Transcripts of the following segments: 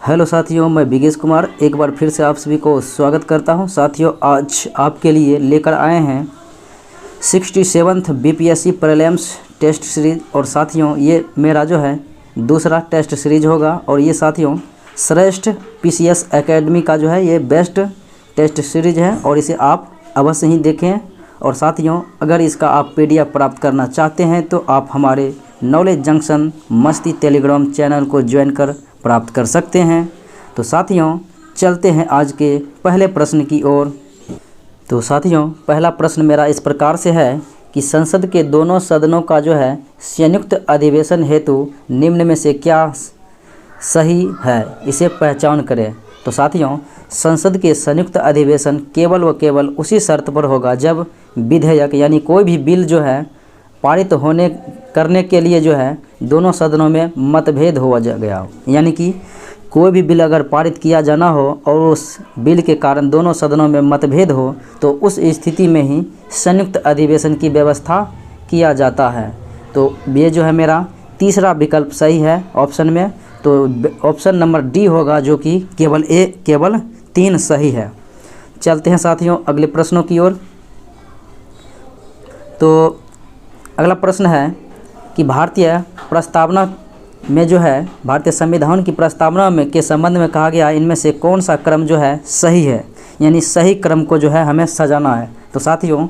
Hello साथियों, मैं बिगेश कुमार एक बार फिर से आप सभी को स्वागत करता हूं। साथियों, आज आपके लिए लेकर आए हैं 67th BPSC prelims test series. और साथियों, ये मेरा जो है दूसरा टेस्ट सीरीज होगा और ये साथियों श्रेष्ठ पीसीएस एकेडमी का जो है ये बेस्ट टेस्ट सीरीज है और इसे आप अवश्य ही देखें। और साथियों, अगर इसका आप पीडीएफ प्राप्त करना चाहते हैं तो आप हमारे नॉलेज जंक्शन मस्ती टेलीग्राम चैनल को ज्वाइन कर प्राप्त कर सकते हैं। तो साथियों, चलते हैं आज के पहले प्रश्न की ओर। तो साथियों, पहला प्रश्न मेरा इस प्रकार से है कि संसद के दोनों सदनों का जो है संयुक्त अधिवेशन हेतु निम्न में से क्या सही है, इसे पहचान करें। तो साथियों, संसद के संयुक्त अधिवेशन केवल व केवल उसी शर्त पर होगा जब विधेयक यानी कोई भी बिल जो है पारित होने करने के लिए जो है दोनों सदनों में मतभेद हो गया हो। यानी कि कोई भी बिल अगर पारित किया जाना हो और उस बिल के कारण दोनों सदनों में मतभेद हो तो उस स्थिति में ही संयुक्त अधिवेशन की व्यवस्था किया जाता है। तो ये जो है मेरा तीसरा विकल्प सही है ऑप्शन में। तो ऑप्शन नंबर डी होगा जो कि केवल 3 सही है। चलते हैं साथियों अगले प्रश्नों की ओर। तो अगला प्रश्न है कि भारतीय प्रस्तावना में जो है भारतीय संविधान की प्रस्तावना में के संबंध में कहा गया इनमें से कौन सा क्रम जो है सही है, यानी सही क्रम को जो है हमें सजाना है। तो साथियों,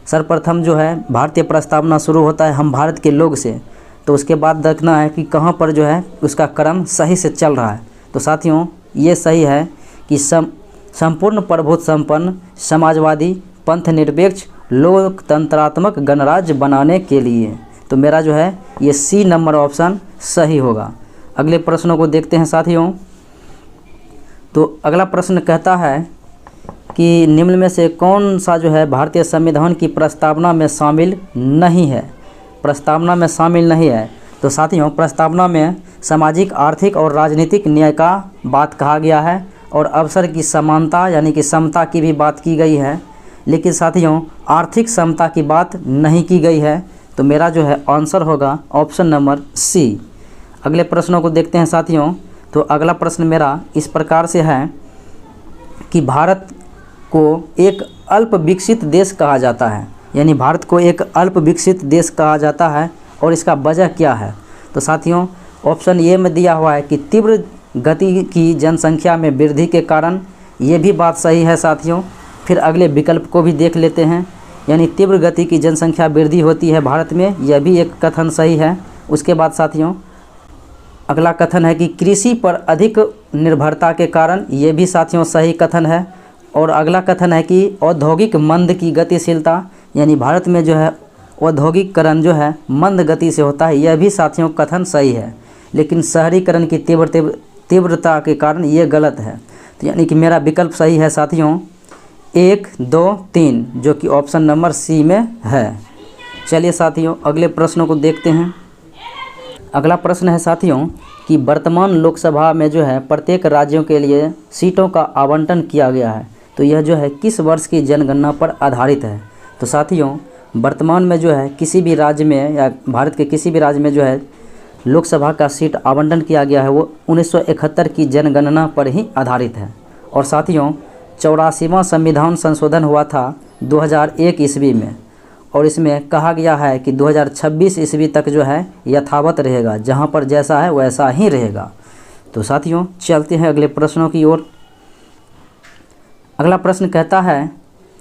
सर्वप्रथम जो है भारतीय प्रस्तावना शुरू होता है हम भारत के लोग से, तो उसके बाद देखना है कि कहाँ पर जो है उसका क्रम सही से चल रहा है। तो साथियों, ये सही है कि संपूर्ण प्रभुत्व संपन्न समाजवादी पंथ निरपेक्ष लोकतंत्रात्मक गणराज्य बनाने के लिए। तो मेरा जो है ये सी नंबर ऑप्शन सही होगा। अगले प्रश्नों को देखते हैं साथियों। तो अगला प्रश्न कहता है कि निम्न में से कौन सा जो है भारतीय संविधान की प्रस्तावना में शामिल नहीं है। प्रस्तावना में शामिल नहीं है। तो साथियों, प्रस्तावना में सामाजिक आर्थिक और राजनीतिक न्याय का बात कहा गया है और अवसर की समानता यानी कि समता की भी बात की गई है, लेकिन साथियों आर्थिक समता की बात नहीं की गई है। तो मेरा जो है आंसर होगा ऑप्शन नंबर सी। अगले प्रश्नों को देखते हैं साथियों। तो अगला प्रश्न मेरा इस प्रकार से है कि भारत को एक अल्प विकसित देश कहा जाता है, यानी भारत को एक अल्प विकसित देश कहा जाता है और इसका वजह क्या है। तो साथियों, ऑप्शन ए में दिया हुआ है कि तीव्र गति की जनसंख्या में वृद्धि के कारण, ये भी बात सही है साथियों। फिर अगले विकल्प को भी देख लेते हैं, यानी तीव्र गति की जनसंख्या वृद्धि होती है भारत में, यह भी एक कथन सही है। उसके बाद साथियों अगला कथन है कि कृषि पर अधिक निर्भरता के कारण, ये भी साथियों सही कथन है। और अगला कथन है कि औद्योगिक मंद की गतिशीलता, यानी भारत में जो है औद्योगिकरण जो है मंद गति से होता है, यह भी साथियों कथन सही है। लेकिन शहरीकरण की तीव्रता के कारण ये गलत है। तो यानी कि मेरा विकल्प सही है साथियों 1, 2, 3, जो कि ऑप्शन नंबर सी में है। चलिए साथियों अगले प्रश्नों को देखते हैं। अगला प्रश्न है साथियों कि वर्तमान लोकसभा में जो है प्रत्येक राज्यों के लिए सीटों का आवंटन किया गया है, तो यह जो है किस वर्ष की जनगणना पर आधारित है। तो साथियों, वर्तमान में जो है किसी भी राज्य में या भारत के किसी भी राज्य में जो है लोकसभा का सीट आवंटन किया गया है वो 1971 की जनगणना पर ही आधारित है। और साथियों 84वां संविधान संशोधन हुआ था 2001 ईस्वी में और इसमें कहा गया है कि 2026 ईस्वी तक जो है यथावत रहेगा, जहां पर जैसा है वैसा ही रहेगा। तो साथियों चलते हैं अगले प्रश्नों की ओर। अगला प्रश्न कहता है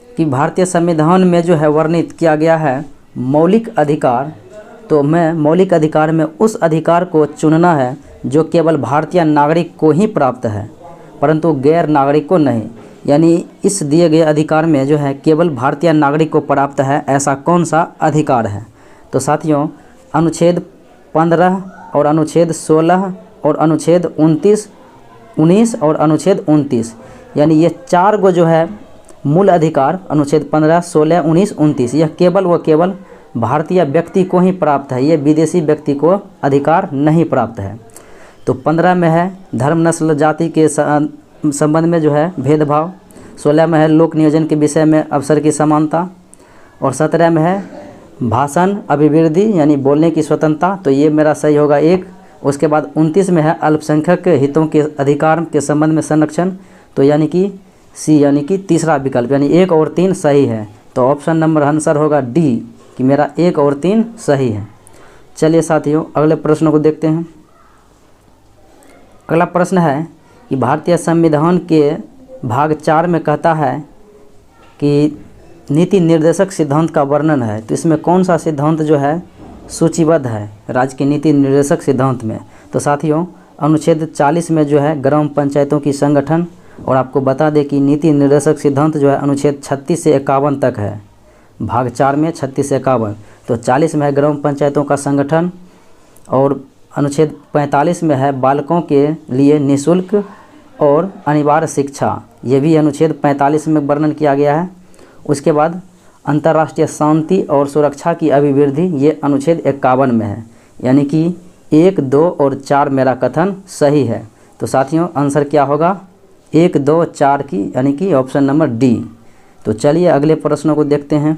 कि भारतीय संविधान में जो है वर्णित किया गया है मौलिक अधिकार। तो मैं मौलिक अधिकार में उस अधिकार को चुनना है जो केवल भारतीय नागरिक को ही प्राप्त है परंतु गैर नागरिक को नहीं, यानी इस दिए गए अधिकार में जो है केवल भारतीय नागरिक को प्राप्त है, ऐसा कौन सा अधिकार है। तो साथियों अनुच्छेद 15 और अनुच्छेद 16 और अनुच्छेद 29, 19 और अनुच्छेद 29, यानी ये 4 गो जो है मूल अधिकार अनुच्छेद 15, 16, 19, 29 यह केवल व केवल भारतीय व्यक्ति को ही प्राप्त है, ये विदेशी व्यक्ति को अधिकार नहीं प्राप्त है। तो 15 में है धर्म नस्ल जाति के संबंध में जो है भेदभाव, 16 में है लोक नियोजन के विषय में अवसर की समानता और 17 में है भाषण अभिवृद्धि यानी बोलने की स्वतंत्रता। तो ये मेरा सही होगा 1। उसके बाद 29 में है अल्पसंख्यक हितों के अधिकार के संबंध में संरक्षण, तो यानी कि सी यानी कि तीसरा विकल्प यानी 1 और 3 सही है। तो ऑप्शन नंबर आंसर होगा डी कि मेरा 1 और 3 सही है। चलिए साथियों अगले प्रश्न को देखते हैं। अगला प्रश्न है कि भारतीय संविधान के भाग 4 में कहता है कि नीति निर्देशक सिद्धांत का वर्णन है, तो इसमें कौन सा सिद्धांत जो है सूचीबद्ध है राज्य के नीति निर्देशक सिद्धांत में। तो साथियों अनुच्छेद 40 में जो है ग्राम पंचायतों की संगठन, और आपको बता दें कि नीति निर्देशक सिद्धांत जो है अनुच्छेद 36 से 51 तक है, भाग 4 में 36 से 51। तो 40 में है ग्राम पंचायतों का संगठन, और अनुच्छेद 45 में है बालकों के लिए निःशुल्क और अनिवार्य शिक्षा, ये भी अनुच्छेद 45 में वर्णन किया गया है। उसके बाद अंतर्राष्ट्रीय शांति और सुरक्षा की अभिवृद्धि, ये अनुच्छेद 51 में है, यानी कि 1, 2 और 4 मेरा कथन सही है। तो साथियों आंसर क्या होगा 1, 2, 4 की, यानी कि ऑप्शन नंबर डी। तो चलिए अगले प्रश्नों को देखते हैं।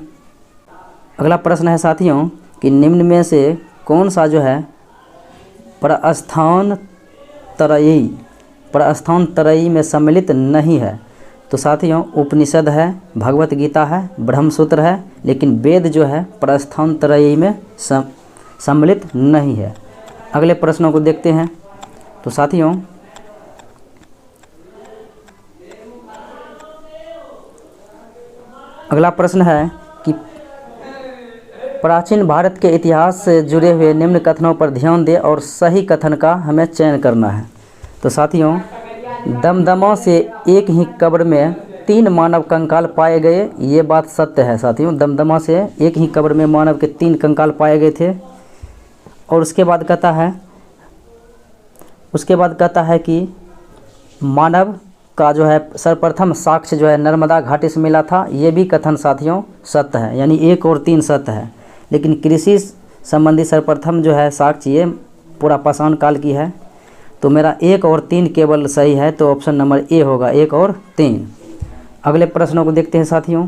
अगला प्रश्न है साथियों कि निम्न में से कौन सा जो है प्रस्थान त्रयी में सम्मिलित नहीं है। तो साथियों उपनिषद है, भगवत गीता है, ब्रह्मसूत्र है, लेकिन वेद जो है प्रस्थान त्रयी में सम्मिलित नहीं है। अगले प्रश्नों को देखते हैं। तो साथियों अगला प्रश्न है कि प्राचीन भारत के इतिहास से जुड़े हुए निम्न कथनों पर ध्यान दें और सही कथन का हमें चयन करना है। तो साथियों दमदमा से एक ही कब्र में 3 मानव कंकाल पाए गए, ये बात सत्य है साथियों। दमदमा से एक ही कब्र में मानव के 3 कंकाल पाए गए थे। और उसके बाद कहता है कि मानव का जो है सर्वप्रथम साक्ष्य जो है नर्मदा घाटी से मिला था, ये भी कथन साथियों सत्य है, यानी 1 और 3 सत्य है। लेकिन कृषि संबंधी सर्वप्रथम जो है साक्ष्य ये पूरा पाषाण काल की है। तो मेरा 1 और 3 केवल सही है, तो ऑप्शन नंबर ए होगा 1 और 3। अगले प्रश्नों को देखते हैं साथियों।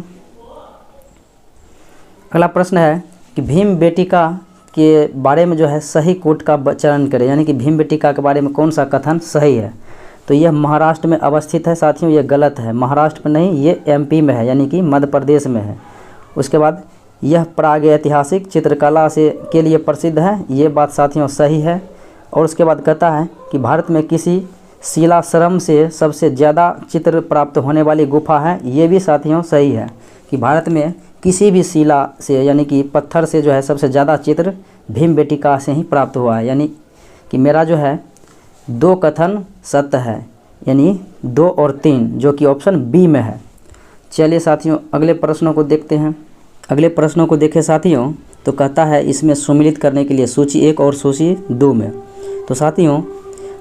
अगला प्रश्न है कि भीम बेटिका के बारे में जो है सही कोट का चयन करें, यानी कि भीम बेटिका के बारे में कौन सा कथन सही है। तो यह महाराष्ट्र में अवस्थित है साथियों, ये गलत है। महाराष्ट्र में नहीं, ये एमपी में है, यानी कि मध्य प्रदेश में है। उसके बाद यह प्रागैतिहासिक चित्रकला के लिए प्रसिद्ध है, ये बात साथियों सही है। और उसके बाद कहता है कि भारत में किसी शिलाश्रम से सबसे ज़्यादा चित्र प्राप्त होने वाली गुफा है, ये भी साथियों सही है कि भारत में किसी भी शिला से यानी कि पत्थर से जो है सबसे ज़्यादा चित्र भीम बेटिका से ही प्राप्त हुआ है, यानी कि मेरा जो है 2 कथन सत्य है, यानी 2 और 3 जो कि ऑप्शन बी में है। चलिए साथियों अगले प्रश्नों को देखते हैं। अगले प्रश्नों को देखें साथियों, तो कहता है इसमें सम्मिलित करने के लिए सूची 1 और सूची 2 में। तो साथियों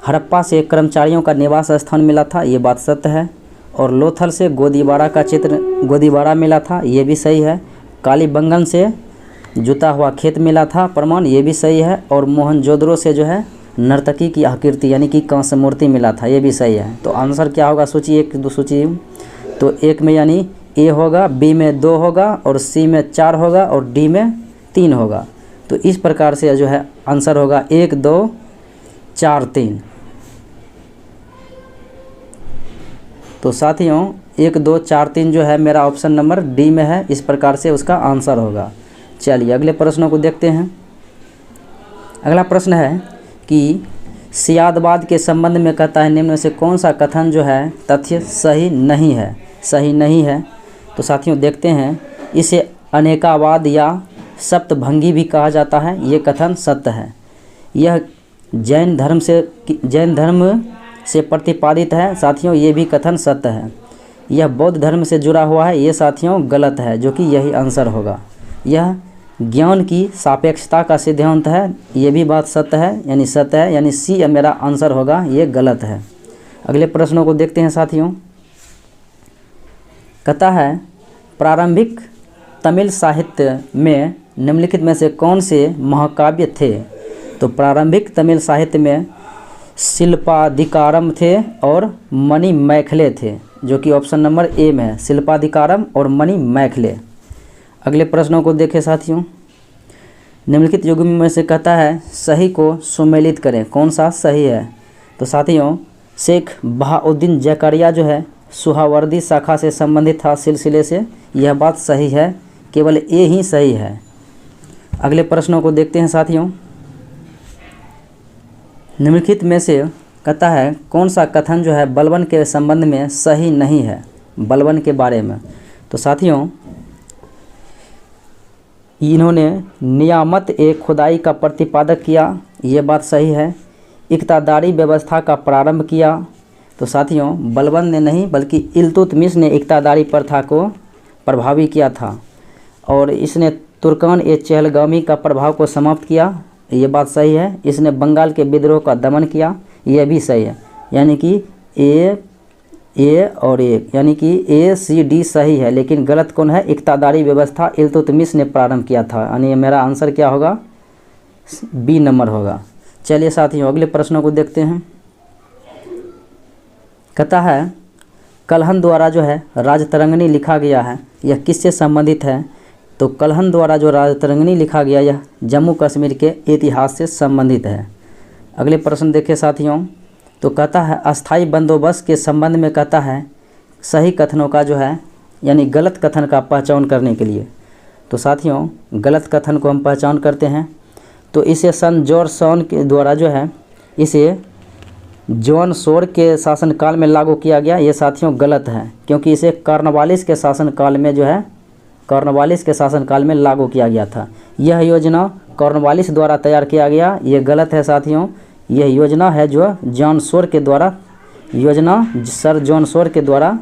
हड़प्पा से कर्मचारियों का निवास स्थान मिला था, ये बात सत्य है। और लोथल से गोदीबाड़ा का चित्र गोदीबाड़ा मिला था, ये भी सही है। कालीबंगन से जुता हुआ खेत मिला था प्रमाण, ये भी सही है। और मोहनजोदड़ो से जो है नर्तकी की आकृति यानी कि कांस्य मूर्ति मिला था, ये भी सही है। तो आंसर क्या होगा सूची 1 2 सूची तो 1 में यानी ए होगा, बी में 2 होगा, और सी में 4 होगा, और डी में 3 होगा। तो इस प्रकार से जो है आंसर होगा 1 2 4 3। तो साथियों 1 2 4 3 जो है मेरा ऑप्शन नंबर डी में है, इस प्रकार से उसका आंसर होगा। चलिए अगले प्रश्नों को देखते हैं। अगला प्रश्न है कि सियादवाद के संबंध में कहता है निम्न में से कौन सा कथन जो है तथ्य सही नहीं है। तो साथियों देखते हैं, इसे अनेकावाद या सप्तभंगी भी कहा जाता है, ये कथन सत्य है। यह जैन धर्म से प्रतिपादित है साथियों, ये भी कथन सत्य है। यह बौद्ध धर्म से जुड़ा हुआ है, ये साथियों गलत है, जो कि यही आंसर होगा। यह ज्ञान की सापेक्षता का सिद्धांत है, ये भी बात सत्य है, यानी सी मेरा आंसर होगा, ये गलत है। अगले प्रश्नों को देखते हैं साथियों। कहता है प्रारंभिक तमिल साहित्य में निम्नलिखित में से कौन से महाकाव्य थे। तो प्रारंभिक तमिल साहित्य में शिल्पाधिकारम थे और मणि मैखले थे, जो कि ऑप्शन नंबर ए में है, शिल्पाधिकारम और मणि मैखले। अगले प्रश्नों को देखें साथियों। निम्नलिखित युग्म में से कहता है सही को सुमेलित करें, कौन सा सही है। तो साथियों शेख बहाउद्दीन जकरिया जो है सुहावर्दी शाखा से संबंधित था सिलसिले से, यह बात सही है, केवल ए ही सही है। अगले प्रश्नों को देखते हैं साथियों। निम्नलिखित में से कहता है कौन सा कथन जो है बलबन के संबंध में सही नहीं है, बलबन के बारे में। तो साथियों इन्होंने नियामत ए खुदाई का प्रतिपादक किया, ये बात सही है। इक्तादारी व्यवस्था का प्रारंभ किया, तो साथियों बलबन ने नहीं बल्कि इल्तुतमिश ने इक्तादारी प्रथा को प्रभावी किया था। और इसने तुर्कान ए चहलगामी का प्रभाव को समाप्त किया, ये बात सही है। इसने बंगाल के विद्रोह का दमन किया, यह भी सही है। यानी कि ए और ए यानी कि ए सी डी सही है, लेकिन गलत कौन है? इक्तादारी व्यवस्था इल्तुतमिश ने प्रारंभ किया था, यानी मेरा आंसर क्या होगा? बी नंबर होगा। चलिए साथियों अगले प्रश्नों को देखते हैं। कहता है कल्हन द्वारा जो है राजतरंगिणी लिखा गया है, यह किससे संबंधित है? तो कल्हन द्वारा जो राजतरंगिणी लिखा गया यह जम्मू कश्मीर के इतिहास से संबंधित है। अगले प्रश्न देखें साथियों। तो कहता है अस्थाई बंदोबस्त के संबंध में कहता है सही कथनों का जो है यानी गलत कथन का पहचान करने के लिए। तो साथियों गलत कथन को हम पहचान करते हैं, तो इसे सन जॉर्ज सॉन के द्वारा जो है इसे जॉन सोर के शासनकाल में लागू किया गया, ये साथियों गलत है, क्योंकि इसे कॉर्नवालिस के शासनकाल में जो है कॉर्नवालिस के शासनकाल में लागू किया गया था। यह योजना कॉर्नवालिस द्वारा तैयार किया गया, ये गलत है साथियों। यह योजना है जो जॉन सोर के द्वारा सर जॉन सोर के द्वारा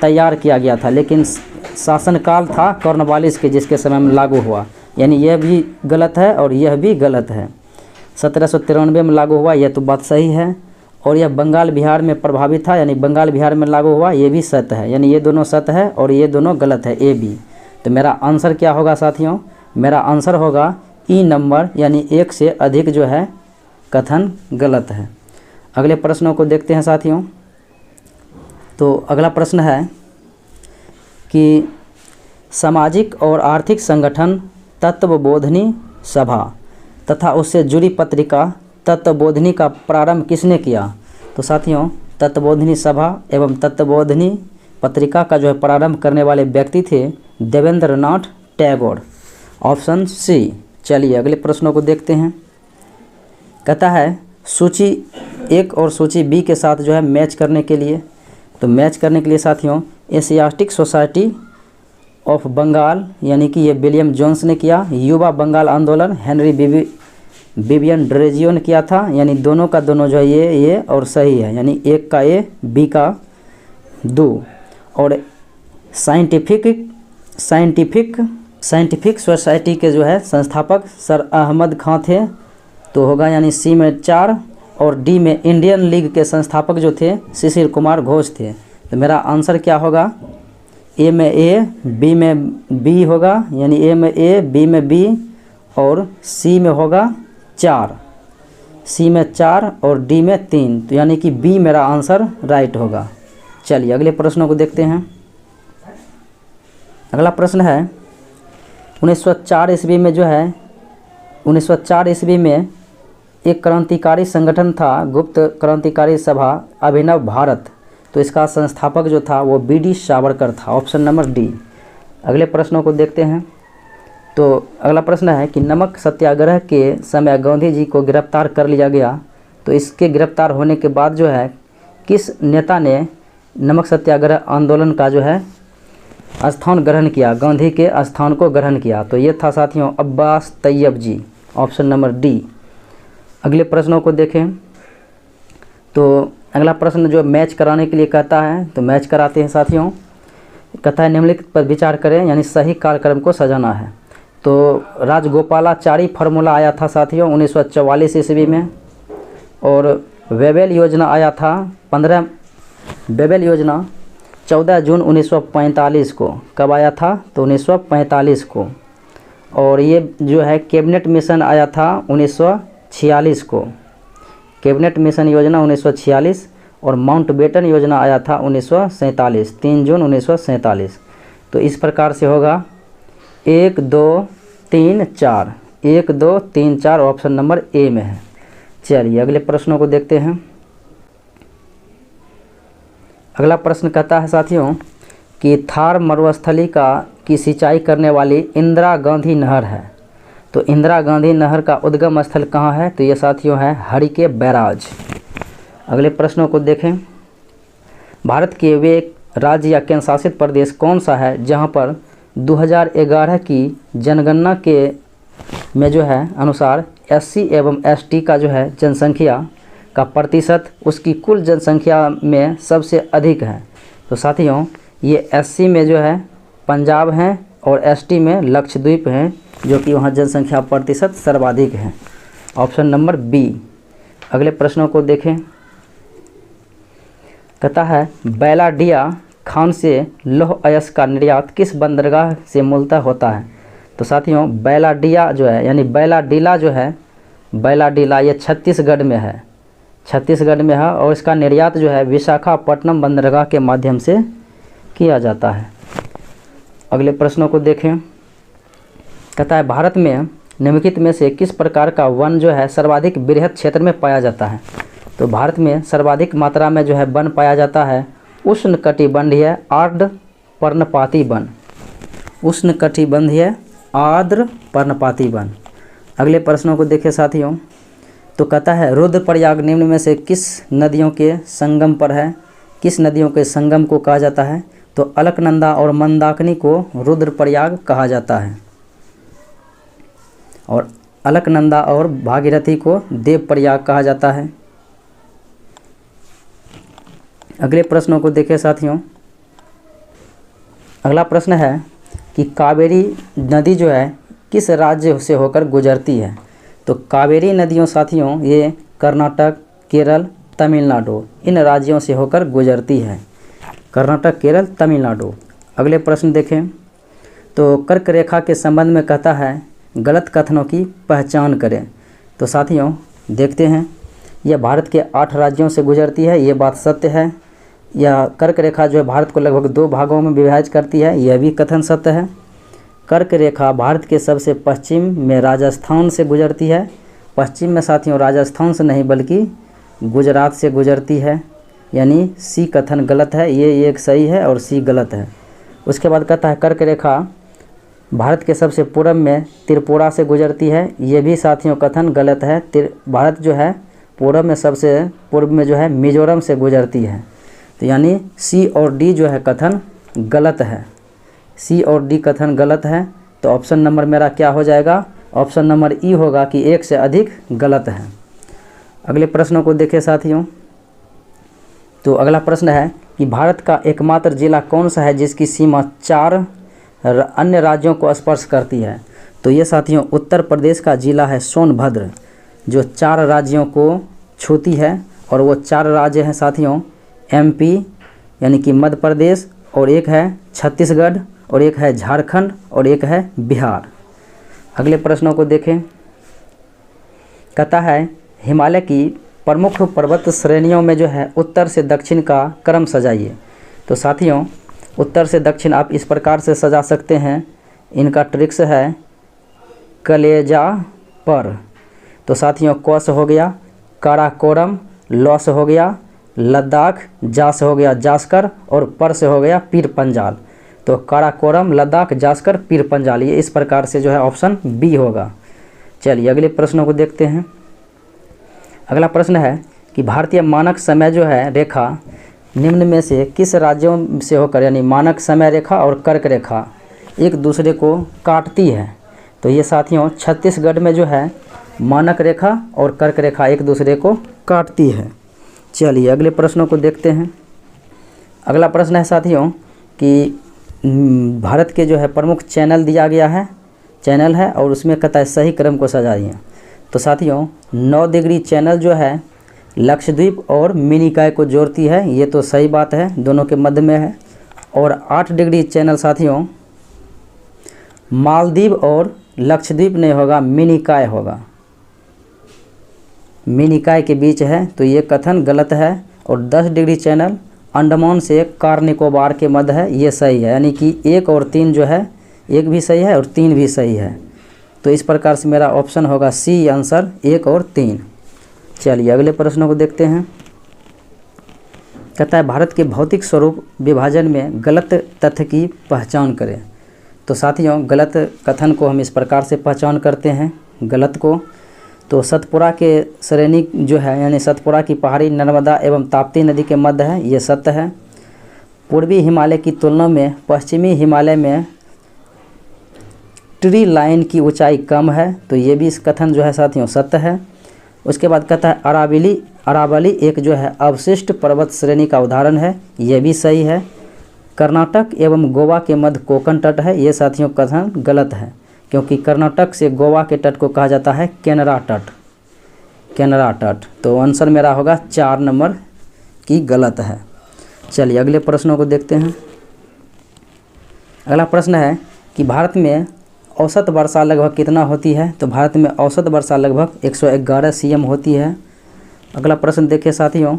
तैयार किया गया था, लेकिन शासनकाल था कॉर्नवालिस के जिसके समय में लागू हुआ, यानी यह भी गलत है और यह भी गलत है। 1793 में लागू हुआ, यह तो बात सही है। और यह बंगाल बिहार में प्रभावित था, यानी बंगाल बिहार में लागू हुआ, ये भी सत्य है, यानी ये दोनों सत्य है और ये दोनों गलत है, ए बी। तो मेरा आंसर क्या होगा साथियों? मेरा आंसर होगा ई नंबर, यानी एक से अधिक जो है कथन गलत है। अगले प्रश्नों को देखते हैं साथियों। तो अगला प्रश्न है कि सामाजिक और आर्थिक संगठन तत्वबोधिनी सभा तथा उससे जुड़ी पत्रिका तत्वबोधिनी का प्रारंभ किसने किया? तो साथियों तत्वबोधिनी सभा एवं तत्वबोधिनी पत्रिका का जो है प्रारंभ करने वाले व्यक्ति थे देवेंद्रनाथ टैगोर, ऑप्शन सी। चलिए अगले प्रश्नों को देखते हैं। कहता है सूची एक और सूची बी के साथ जो है मैच करने के लिए, तो मैच करने के लिए साथियों एशियाटिक सोसाइटी ऑफ बंगाल यानी कि ये विलियम जोन्स ने किया, युवा बंगाल आंदोलन हेनरी विवियन ड्रेजियो ने किया था, यानी दोनों का दोनों जो है ये और सही है, यानी एक का ए बी का दो। और साइंटिफिक सोसाइटी के जो है संस्थापक सर अहमद खां थे, तो होगा यानी सी में 4। और डी में इंडियन लीग के संस्थापक जो थे शिशिर कुमार घोष थे। तो मेरा आंसर क्या होगा? ए में ए बी में बी होगा, यानी ए में ए बी में बी और सी में होगा 4, सी में 4 और डी में 3, तो यानी कि बी मेरा आंसर राइट होगा। चलिए अगले प्रश्नों को देखते हैं। अगला प्रश्न है 1904 ईस्वी में जो है 1904 ईस्वी में एक क्रांतिकारी संगठन था गुप्त क्रांतिकारी सभा अभिनव भारत, तो इसका संस्थापक जो था वो बी.डी. सावरकर था, ऑप्शन नंबर डी। अगले प्रश्नों को देखते हैं। तो अगला प्रश्न है कि नमक सत्याग्रह के समय गांधी जी को गिरफ्तार कर लिया गया, तो इसके गिरफ्तार होने के बाद जो है किस नेता ने नमक सत्याग्रह आंदोलन का जो है स्थान ग्रहण किया, गांधी के स्थान को ग्रहण किया? तो ये था साथियों अब्बास तैयब जी, ऑप्शन नंबर डी। अगले प्रश्नों को देखें। तो अगला प्रश्न जो मैच कराने के लिए कहता है, तो मैच कराते हैं साथियों। कहता है निम्नलिखित पर विचार करें, यानी सही कार्यक्रम को सजाना है। तो राजगोपालाचारी फार्मूला आया था साथियों 1944 ईस्वी में, और वेबेल योजना आया था 14 जून 1945 को। कब आया था? तो 1945 को। और ये जो है कैबिनेट मिशन आया था 1946 को, कैबिनेट मिशन योजना 1946, और माउंटबेटन योजना आया था 1947, 3 जून 1947। तो इस प्रकार से होगा 1 2 3 4, 1, 2, 3, 4 ऑप्शन नंबर ए में है। चलिए अगले प्रश्नों को देखते हैं। अगला प्रश्न कहता है साथियों कि थार मरुस्थली की सिंचाई करने वाली इंदिरा गांधी नहर है। तो इंदिरा गांधी नहर का उद्गम स्थल कहाँ है? तो ये साथियों है हरिके बैराज। अगले प्रश्नों को देखें। भारत के वे राज्य या केंद्र शासित प्रदेश कौन सा है जहाँ पर 2011 की जनगणना के में जो है अनुसार SC एवं ST का जो है जनसंख्या का प्रतिशत उसकी कुल जनसंख्या में सबसे अधिक है? तो साथियों ये SC में जो है पंजाब हैं और ST में लक्षद्वीप हैं, जो कि वहाँ जनसंख्या प्रतिशत सर्वाधिक है। Option number B. अगले प्रश्नों को देखें। कहता है बैलाडिया खान से लौह अयस्क का निर्यात किस बंदरगाह से मूलतः होता है? तो साथियों बैलाडिया जो है यानी बैलाडीला जो है, बैलाडीला ये छत्तीसगढ़ में है, छत्तीसगढ़ में है और इसका निर्यात जो है विशाखापट्टनम बंदरगाह के माध्यम से किया जाता है। अगले प्रश्नों को देखें। कहता है भारत में निम्नलिखित में से किस प्रकार का वन जो है सर्वाधिक बृहद क्षेत्र में पाया जाता है? तो भारत में सर्वाधिक मात्रा में जो है वन पाया जाता है उष्णकटिबंधीय आर्द्र पर्णपाती वन, उष्णकटिबंधीय आर्द्र पर्णपाती वन। अगले प्रश्नों को देखें साथियों। तो कहता है रुद्रप्रयाग निम्न में से किस नदियों के संगम पर है? किस नदियों के संगम को कहा जाता है? तो अलकनंदा और मंदाकिनी को रुद्रप्रयाग कहा जाता है और अलकनंदा और भागीरथी को देवप्रयाग कहा जाता है। अगले प्रश्नों को देखें साथियों। अगला प्रश्न है कि कावेरी नदी जो है किस राज्य से होकर गुजरती है? तो कावेरी नदियों साथियों ये कर्नाटक, केरल, तमिलनाडु इन राज्यों से होकर गुजरती है। कर्नाटक, केरल, तमिलनाडु। अगले प्रश्न देखें। तो कर्क रेखा के संबंध में कहता है गलत कथनों की पहचान करें। तो साथियों देखते हैं, यह भारत के 8 राज्यों से गुजरती है, ये बात सत्य है। यह कर्क रेखा जो है भारत को लगभग 2 भागों में विभाजित करती है, यह भी कथन सत्य है। कर्क रेखा भारत के सबसे पश्चिम में राजस्थान से गुजरती है। पश्चिम में साथियों राजस्थान से नहीं बल्कि गुजरात से गुजरती है, यानी सी कथन गलत है, ये एक सही है और सी गलत है। उसके बाद कहता है कर्क रेखा भारत के सबसे पूर्व में त्रिपुरा से गुजरती है, ये भी साथियों कथन गलत है। भारत जो है पूर्व में सबसे पूर्व में जो है मिजोरम से गुजरती है, तो यानी सी और डी जो है कथन गलत है, सी और डी कथन गलत है। तो ऑप्शन नंबर मेरा क्या हो जाएगा? ऑप्शन नंबर ई होगा कि एक से अधिक गलत है। अगले प्रश्नों को देखें साथियों। तो अगला प्रश्न है कि भारत का एकमात्र जिला कौन सा है जिसकी सीमा 4 अन्य राज्यों को स्पर्श करती है? तो ये साथियों उत्तर प्रदेश का जिला है सोनभद्र, जो 4 राज्यों को छूती है और वो 4 राज्य हैं साथियों MP यानी कि मध्य प्रदेश, और एक है छत्तीसगढ़, और एक है झारखंड, और एक है बिहार। अगले प्रश्नों को देखें। कहता है हिमालय की प्रमुख पर्वत श्रेणियों में जो है उत्तर से दक्षिण का क्रम सजाइए। तो साथियों उत्तर से दक्षिण आप इस प्रकार से सजा सकते हैं, इनका ट्रिक्स है कलेजा पर। तो साथियों क से हो गया काराकोरम, ल से हो गया लद्दाख, जा से हो गया जास्कर, और पर से हो गया पीर पंजाल। तो काराकोरम, लद्दाख, जास्कर, पीर पंजाल, ये इस प्रकार से जो है ऑप्शन बी होगा। चलिए अगले प्रश्नों को देखते हैं। अगला प्रश्न है कि भारतीय मानक समय जो है रेखा निम्न में से किस राज्यों से होकर, यानी मानक समय रेखा और कर्क रेखा एक दूसरे को काटती है? तो ये साथियों छत्तीसगढ़ में जो है मानक रेखा और कर्क रेखा एक दूसरे को काटती है। चलिए अगले प्रश्नों को देखते हैं। अगला प्रश्न है साथियों कि भारत के जो है प्रमुख चैनल दिया गया है, चैनल है, और उसमें कहता है सही क्रम को सजाइए। तो साथियों 9 डिग्री चैनल जो है लक्षद्वीप और मिनिकॉय को जोड़ती है, ये तो सही बात है, दोनों के मध्य में है। और 8 डिग्री चैनल साथियों मालदीव और लक्षद्वीप नहीं होगा, मिनिकॉय होगा, मिनिकॉय के बीच है, तो ये कथन गलत है। और 10 डिग्री चैनल अंडमान से कार निकोबार के मध्य है, ये सही है, यानी कि 1 और 3 जो है, 1 भी सही है और 3 भी सही है। तो इस प्रकार से मेरा ऑप्शन होगा सी आंसर 1 और 3। चलिए अगले प्रश्नों को देखते हैं। कहता है भारत के भौतिक स्वरूप विभाजन में गलत तथ्य की पहचान करें। तो साथियों गलत कथन को हम इस प्रकार से पहचान करते हैं गलत को। तो सतपुड़ा के श्रेणी जो है यानी सतपुड़ा की पहाड़ी नर्मदा एवं ताप्ती नदी के मध्य है, ये सत्य है। पूर्वी हिमालय की तुलना में पश्चिमी हिमालय में ट्री लाइन की ऊंचाई कम है, तो ये भी इस कथन जो है साथियों सत्य है। उसके बाद कहता है अरावली एक जो है अवशिष्ट पर्वत श्रेणी का उदाहरण है, ये भी सही है। कर्नाटक एवं गोवा के मध्य कोंकण तट है, ये साथियों कथन गलत है, क्योंकि कर्नाटक से गोवा के तट को कहा जाता है केनरा तट। तो आंसर मेरा होगा 4 नंबर की गलत है। चलिए अगले प्रश्नों को देखते हैं। अगला प्रश्न है कि भारत में औसत वर्षा लगभग कितना होती है। तो भारत में औसत वर्षा लगभग 111 cm होती है। अगला प्रश्न देखिए साथियों,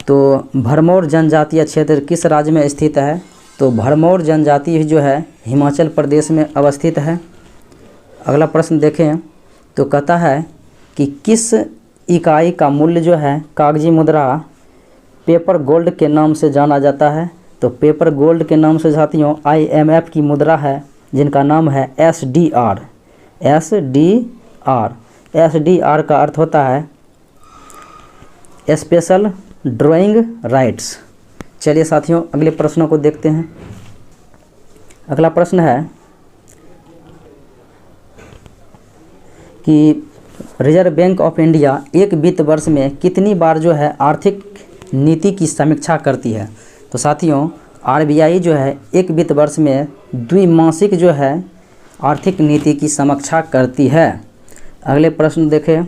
तो भरमौर जनजातीय क्षेत्र किस राज्य में स्थित है। तो भरमौर जनजाति जो है हिमाचल प्रदेश में अवस्थित है। अगला प्रश्न देखें तो कहता है कि किस इकाई का मूल्य जो है कागजी मुद्रा पेपर गोल्ड के नाम से जाना जाता है। तो पेपर गोल्ड के नाम से साथियों IMF की मुद्रा है जिनका नाम है SDR। SDR का अर्थ होता है स्पेशल ड्राइंग राइट्स। चलिए साथियों अगले प्रश्नों को देखते हैं। अगला प्रश्न है कि रिजर्व बैंक ऑफ इंडिया एक वित्त वर्ष में कितनी बार जो है आर्थिक नीति की समीक्षा करती है। तो साथियों RBI जो है एक वित्त वर्ष में द्विमासिक जो है आर्थिक नीति की समीक्षा करती है। अगले प्रश्न देखें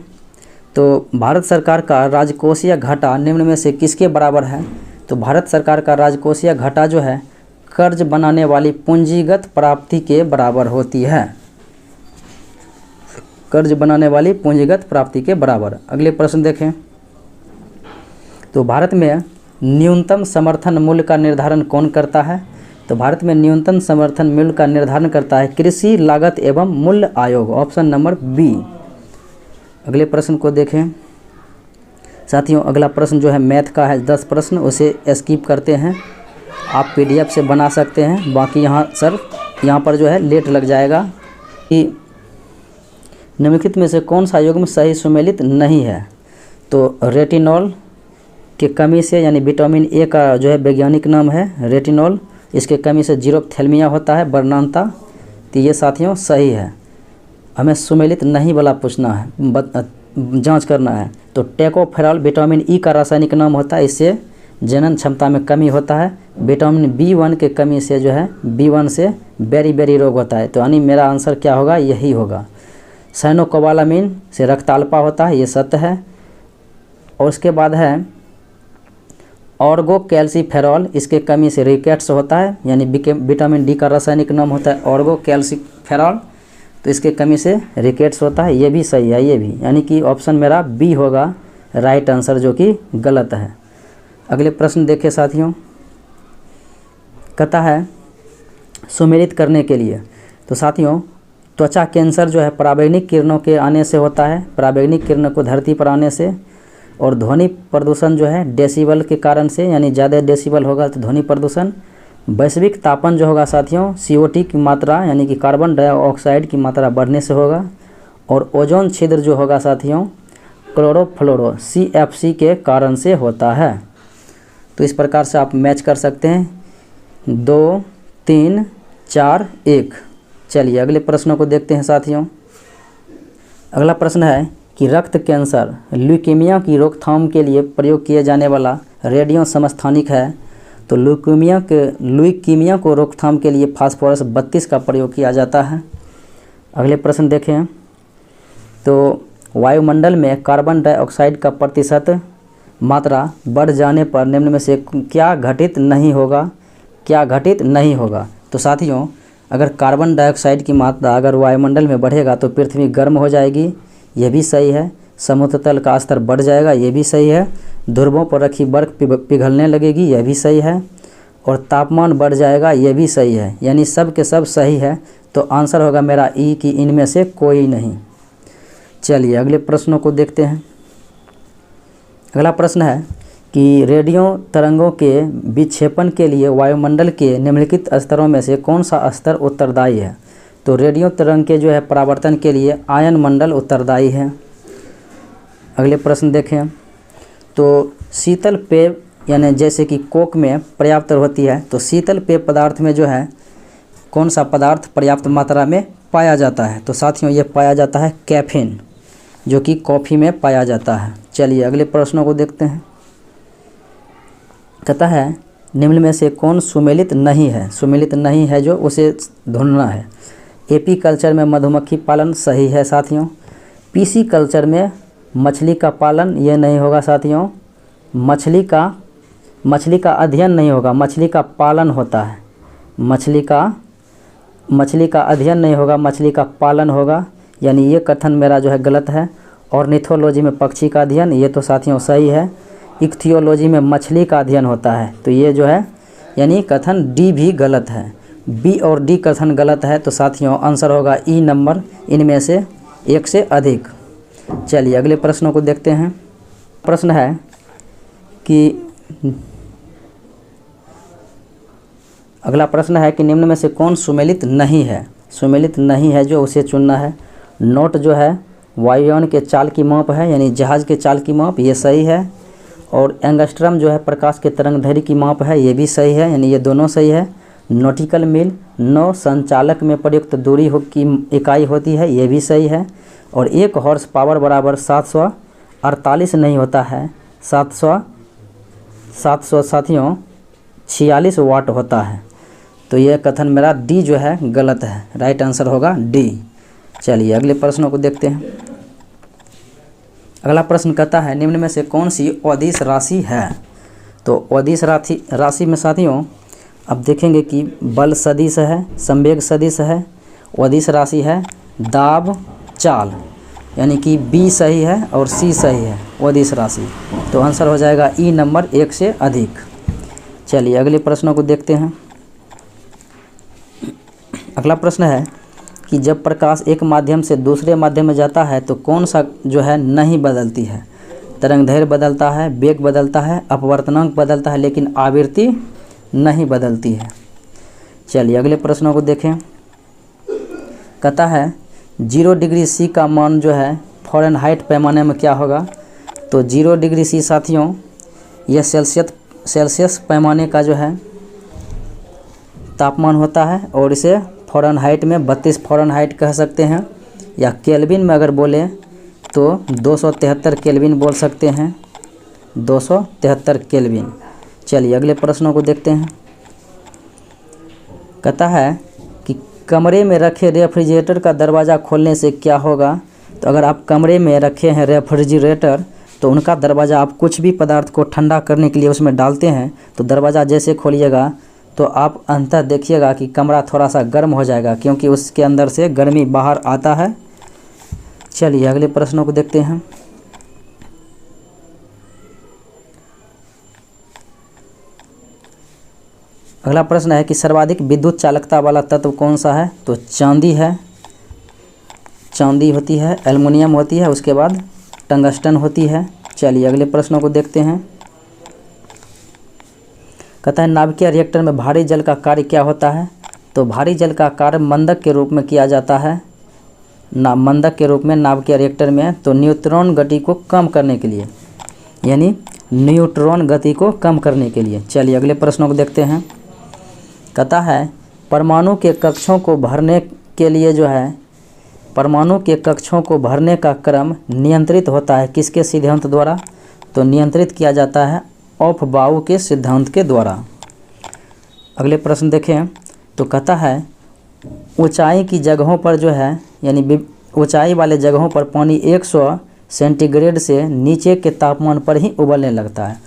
तो भारत सरकार का राजकोषीय घाटा निम्न में से किसके बराबर है। तो भारत सरकार का राजकोषीय घाटा जो है कर्ज बनाने वाली पूंजीगत प्राप्ति के बराबर होती है, कर्ज बनाने वाली पूंजीगत प्राप्ति के बराबर। अगले प्रश्न देखें तो भारत में न्यूनतम समर्थन मूल्य का निर्धारण कौन करता है। तो भारत में न्यूनतम समर्थन मूल्य का निर्धारण करता है कृषि लागत एवं मूल्य आयोग, ऑप्शन नंबर बी। अगले प्रश्न को देखें साथियों। अगला प्रश्न जो है मैथ का है 10 प्रश्न, उसे स्किप करते हैं, आप PDF से बना सकते हैं। बाकी यहाँ पर जो है लेट लग जाएगा कि निम्नलिखित में से कौन सा युग्म सही सुमेलित नहीं है। तो रेटिनॉल के कमी से यानी विटामिन A का जो है वैज्ञानिक नाम है रेटिनॉल, इसके कमी से जीरोप्थेल्मिया होता है वर्णांता। तो ये साथियों सही है, हमें सुमेलित नहीं वाला पूछना है, जांच करना है। तो टेकोफेरॉल विटामिन E का रासायनिक नाम होता है, इससे जनन क्षमता में कमी होता है। विटामिन B1 के कमी से जो है B1 से बेरी रोग होता है। तो यानी मेरा आंसर क्या होगा, यही होगा। साइनोकोबालामिन से रक्ताल्पा होता है, ये सत्य है। और उसके बाद है ऑर्गो कैल्सीफेरॉल, इसके कमी से रिकेट्स होता है, यानी विटामिन D का रासायनिक नाम होता है ऑर्गो कैल्सीफेरॉल, तो इसके कमी से रिकेट्स होता है, ये भी सही है ये भी, यानी कि ऑप्शन मेरा बी होगा राइट आंसर, जो कि गलत है। अगले प्रश्न देखें साथियों, कहता है सुमेलित करने के लिए। तो साथियों त्वचा कैंसर जो है पराबैंगनी किरणों के आने से होता है, पराबैंगनी किरणों को धरती पर आने से। और ध्वनि प्रदूषण जो है डेसिबल के कारण से, यानी ज़्यादा डेसिबल होगा तो ध्वनि प्रदूषण। वैश्विक तापन जो होगा साथियों CO2 की मात्रा यानी कि कार्बन डाइऑक्साइड की मात्रा बढ़ने से होगा। और ओजोन छिद्र जो होगा साथियों क्लोरोफ्लोरो CFC के कारण से होता है। तो इस प्रकार से आप मैच कर सकते हैं 2, 3, 4, 1। चलिए अगले प्रश्नों को देखते हैं साथियों। अगला प्रश्न है कि रक्त कैंसर ल्यूकीमिया की रोकथाम के लिए प्रयोग किए जाने वाला रेडियो समस्थानिक है। तो ल्यूकीमिया को रोकथाम के लिए फास्फोरस 32 का प्रयोग किया जाता है। अगले प्रश्न देखें तो वायुमंडल में कार्बन डाइऑक्साइड का प्रतिशत मात्रा बढ़ जाने पर निम्न में से क्या घटित नहीं होगा। तो साथियों अगर कार्बन डाइऑक्साइड की मात्रा अगर वायुमंडल में बढ़ेगा तो पृथ्वी गर्म हो जाएगी, यह भी सही है। समुद्र तल का स्तर बढ़ जाएगा, यह भी सही है। ध्रुवों पर रखी बर्फ पिघलने लगेगी, यह भी सही है। और तापमान बढ़ जाएगा, ये भी सही है, यानी सब के सब सही है। तो आंसर होगा मेरा ई कि इनमें से कोई नहीं। चलिए अगले प्रश्नों को देखते हैं। अगला प्रश्न है कि रेडियो तरंगों के विक्षेपण के लिए वायुमंडल के निम्नलिखित स्तरों में से कौन सा स्तर उत्तरदायी है। तो रेडियो तरंग के जो है परावर्तन के लिए आयन मंडल उत्तरदायी है। अगले प्रश्न देखें तो शीतल पेय यानी जैसे कि कोक में पर्याप्त होती है, तो शीतल पेय पदार्थ में जो है कौन सा पदार्थ पर्याप्त मात्रा में पाया जाता है। तो साथियों ये पाया जाता है कैफीन, जो कि कॉफ़ी में पाया जाता है। चलिए अगले प्रश्नों को देखते हैं। कहता है निम्न में से कौन सुमेलित नहीं है। सुमेलित नहीं है जो उसे ढूंढना है। एपी कल्चर में मधुमक्खी पालन सही है साथियों। पीसी कल्चर में मछली का पालन ये नहीं होगा साथियों। मछली का अध्ययन नहीं होगा, मछली का पालन होता है। मछली का अध्ययन नहीं होगा, मछली का पालन होगा, यानी ये कथन मेरा जो है गलत है। ऑर्निथोलॉजी में पक्षी का अध्ययन, ये तो साथियों सही है। इक्थियोलॉजी में मछली का अध्ययन होता है, तो ये जो है यानी कथन डी भी गलत है। बी और डी कथन गलत है, तो साथियों आंसर होगा ई नंबर, इनमें से एक से अधिक। चलिए अगले प्रश्नों को देखते हैं। प्रश्न है कि अगला प्रश्न है कि निम्न में से कौन सुमेलित नहीं है। सुमेलित नहीं है जो उसे चुनना है। नोट जो है वायुयान के चाल की माप है, यानी जहाज़ के चाल की माप, ये सही है। और एंगस्ट्रम जो है प्रकाश के तरंग दैर्घ्य की माप है, ये भी सही है, यानी ये दोनों सही है। नॉटिकल मील नौ संचालक में प्रयुक्त दूरी की इकाई होती है, ये भी सही है। और 1 हॉर्स पावर बराबर 748 नहीं होता है, 700 साथियों 46 वाट होता है। तो यह कथन मेरा डी जो है गलत है, राइट आंसर होगा डी। चलिए अगले प्रश्नों को देखते हैं। अगला प्रश्न कहता है निम्न में से कौन सी अदिश राशि है। तो अदिश राशि में साथियों अब देखेंगे कि बल सदिश है, संवेग सदिश है, अदिश राशि है, दाब चाल, यानी कि बी सही है और सी सही है अदिश राशि। तो आंसर हो जाएगा ई नंबर, एक से अधिक। चलिए अगले प्रश्नों को देखते हैं। अगला प्रश्न है कि जब प्रकाश एक माध्यम से दूसरे माध्यम में जाता है तो कौन सा जो है नहीं बदलती है। तरंग दैर्घ्य बदलता है, वेग बदलता है, अपवर्तनांक बदलता है, लेकिन आवृत्ति नहीं बदलती है। चलिए अगले प्रश्नों को देखें। कहता है 0 डिग्री सी का मान जो है फ़ारेनहाइट पैमाने में क्या होगा। तो 0 डिग्री सी साथियों यह सेल्सियस पैमाने का जो है तापमान होता है, और इसे फ़ारेनहाइट में 32 फ़ारेनहाइट कह सकते हैं, या केल्विन में अगर बोले तो 273 केल्विन बोल सकते हैं, 273 केल्विन। चलिए अगले प्रश्नों को देखते हैं। कहता है कि कमरे में रखे रेफ्रिजरेटर का दरवाज़ा खोलने से क्या होगा। तो अगर आप कमरे में रखे हैं रेफ्रिजरेटर, तो उनका दरवाज़ा आप कुछ भी पदार्थ को ठंडा करने के लिए उसमें डालते हैं, तो दरवाज़ा जैसे खोलिएगा तो आप अंततः देखिएगा कि कमरा थोड़ा सा गर्म हो जाएगा, क्योंकि उसके अंदर से गर्मी बाहर आता है। चलिए अगले प्रश्नों को देखते हैं। अगला प्रश्न है कि सर्वाधिक विद्युत चालकता वाला तत्व कौन सा है। तो चांदी है, चांदी होती है, एल्युमिनियम होती है, उसके बाद टंगस्टन होती है। चलिए अगले प्रश्नों को देखते हैं। कहता है नाभिकीय रिएक्टर में भारी जल का कार्य क्या होता है। तो भारी जल का कार्य मंदक के रूप में किया जाता है, मंदक के रूप में नाभिकीय रिएक्टर में। तो न्यूट्रॉन गति को कम करने के लिए, यानी न्यूट्रॉन गति को कम करने के लिए। चलिए अगले प्रश्नों को देखते हैं। कहता है परमाणु के कक्षों को भरने के लिए जो है परमाणु के कक्षों को भरने का क्रम नियंत्रित होता है किसके सिद्धांत द्वारा। तो नियंत्रित किया जाता है ऑफ-बाउ के सिद्धांत के द्वारा। अगले प्रश्न देखें। तो कहता है ऊंचाई की जगहों पर जो है, यानी ऊंचाई वाले जगहों पर पानी 100 सेंटीग्रेड से नीचे के तापमान पर ही उबलने लगता है।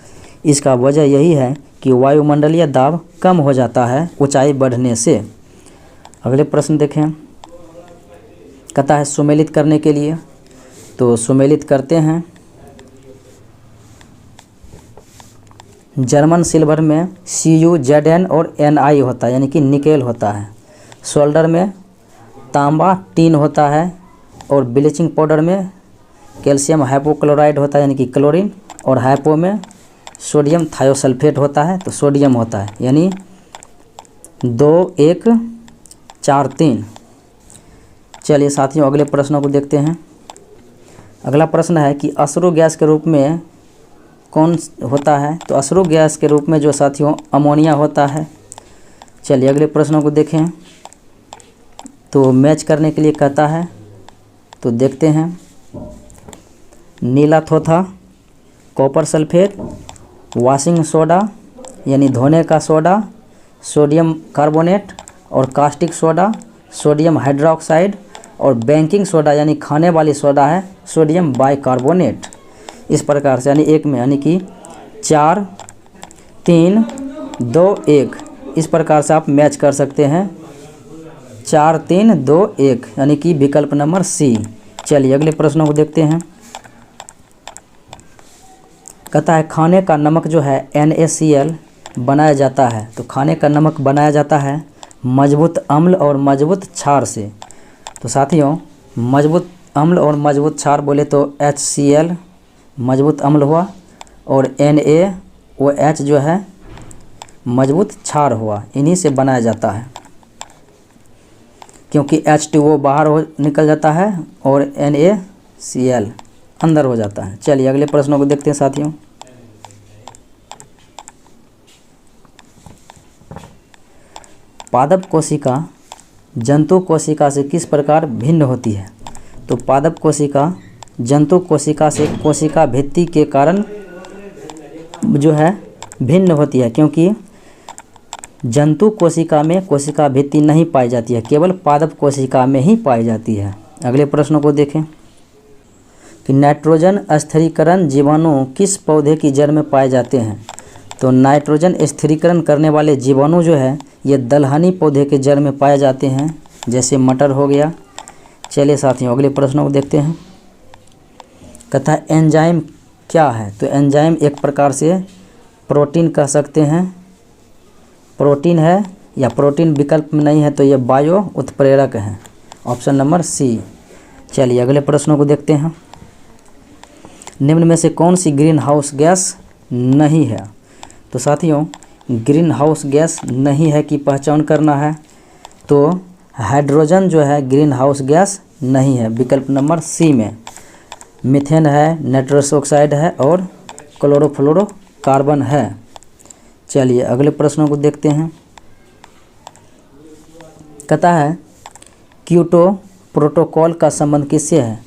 इसका वजह यही है कि वायुमंडलीय दाब कम हो जाता है ऊंचाई बढ़ने से। अगले प्रश्न देखें। कहता है सुमेलित करने के लिए, तो सुमेलित करते हैं। जर्मन सिल्वर में CuZn और Ni होता है, यानी कि निकेल होता है। सोल्डर में तांबा टीन होता है, और ब्लीचिंग पाउडर में कैल्शियम हाइपोक्लोराइड होता है, यानी कि क्लोरीन, और हाइपो में सोडियम थायोसल्फेट होता है, तो सोडियम होता है, यानी 2 1 4 3। चलिए साथियों अगले प्रश्नों को देखते हैं। अगला प्रश्न है कि अश्रु गैस के रूप में कौन होता है? तो अश्रु गैस के रूप में जो साथियों अमोनिया होता है। चलिए अगले प्रश्नों को देखें। तो मैच करने के लिए कहता है, तो देखते हैं। नीला थोथा, कॉपर सल्फेट, वॉशिंग सोडा यानी धोने का सोडा, सोडियम कार्बोनेट, और कास्टिक सोडा, सोडियम हाइड्रोक्साइड, और बेकिंग सोडा यानी खाने वाली सोडा है सोडियम बाइकार्बोनेट। इस प्रकार से यानी एक में, यानी कि 4 3 2 1, इस प्रकार से आप मैच कर सकते हैं। 4 3 2 1 यानी कि विकल्प नंबर सी। चलिए अगले प्रश्नों को देखते हैं। कहता है खाने का नमक जो है NaCl बनाया जाता है। तो खाने का नमक बनाया जाता है मजबूत अम्ल और मजबूत क्षार से। तो साथियों मजबूत अम्ल और मजबूत क्षार बोले तो HCl मजबूत अम्ल हुआ, और NaOH जो है मजबूत क्षार हुआ। इन्हीं से बनाया जाता है, क्योंकि H2O बाहर निकल जाता है और NaCl अंदर हो जाता है। चलिए अगले प्रश्नों को देखते हैं साथियों। पादप कोशिका जंतु कोशिका से किस प्रकार भिन्न होती है? तो पादप कोशिका जंतु कोशिका से कोशिका भित्ति के कारण जो है भिन्न होती है, क्योंकि जंतु कोशिका में कोशिका भित्ति नहीं पाई जाती है, केवल पादप कोशिका में ही पाई जाती है। अगले प्रश्नों को देखें कि नाइट्रोजन स्थिरीकरण जीवाणु किस पौधे की जड़ में पाए जाते हैं? तो नाइट्रोजन स्थिरीकरण करने वाले जीवाणु जो है ये दलहनी पौधे के जड़ में पाए जाते हैं, जैसे मटर हो गया। चलिए साथियों अगले प्रश्नों को देखते हैं। कहता है एंजाइम क्या है? तो एंजाइम एक प्रकार से प्रोटीन कह सकते हैं, प्रोटीन है, या प्रोटीन विकल्प में नहीं है तो ये बायो उत्प्रेरक है। Option number C. चलिए अगले प्रश्नों को देखते हैं। निम्न में से कौन सी ग्रीन हाउस गैस नहीं है? तो साथियों ग्रीन हाउस गैस नहीं है की पहचान करना है, तो हाइड्रोजन जो है ग्रीन हाउस गैस नहीं है, विकल्प नंबर सी में। मीथेन है, नाइट्रस ऑक्साइड है, और क्लोरोफ्लोरोकार्बन है। चलिए अगले प्रश्नों को देखते हैं। कहता है क्योटो प्रोटोकॉल का संबंध किससे है?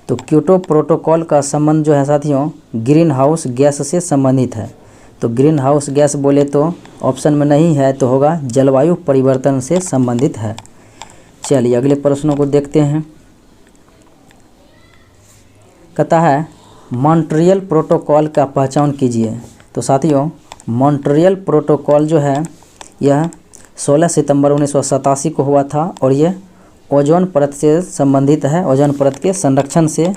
तो क्योटो प्रोटोकॉल का संबंध जो है साथियों ग्रीन हाउस गैस से संबंधित है। तो ग्रीन हाउस गैस बोले तो ऑप्शन में नहीं है, तो होगा जलवायु परिवर्तन से संबंधित है। चलिए अगले प्रश्नों को देखते हैं। कहता है मॉन्ट्रियल प्रोटोकॉल का पहचान कीजिए। तो साथियों मॉन्ट्रियल प्रोटोकॉल जो है यह 16 सितंबर 1987 को हुआ था, और यह ओजोन परत से संबंधित है, ओजोन परत के संरक्षण से।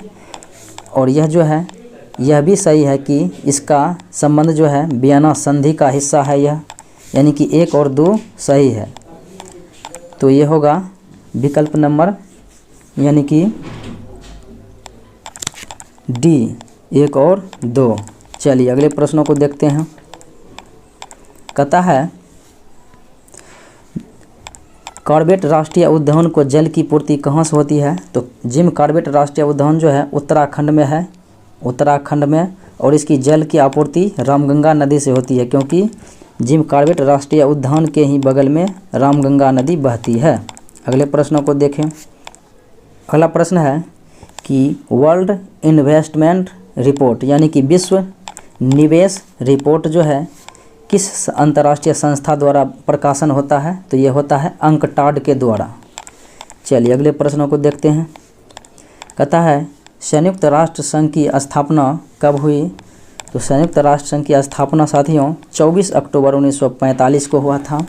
और यह जो है यह भी सही है कि इसका संबंध जो है वियना संधि का हिस्सा है यह, यानी कि 1 और 2 सही है। तो ये होगा विकल्प नंबर यानी कि डी 1 और 2। चलिए अगले प्रश्नों को देखते हैं। कहता है कॉर्बेट राष्ट्रीय उद्यान को जल की पूर्ति कहाँ से होती है? तो जिम कॉर्बेट राष्ट्रीय उद्यान जो है उत्तराखंड में है, उत्तराखंड में, और इसकी जल की आपूर्ति रामगंगा नदी से होती है, क्योंकि जिम कॉर्बेट राष्ट्रीय उद्यान के ही बगल में रामगंगा नदी बहती है। अगले प्रश्नों को देखें। अगला प्रश्न है कि वर्ल्ड इन्वेस्टमेंट रिपोर्ट यानी कि विश्व निवेश रिपोर्ट जो है किस अंतर्राष्ट्रीय संस्था द्वारा प्रकाशन होता है? तो ये होता है अंकटाड के द्वारा। चलिए अगले प्रश्नों को देखते हैं। कहता है संयुक्त राष्ट्र संघ की स्थापना कब हुई? तो संयुक्त राष्ट्र संघ की स्थापना साथियों 24 अक्टूबर 1945 को हुआ था।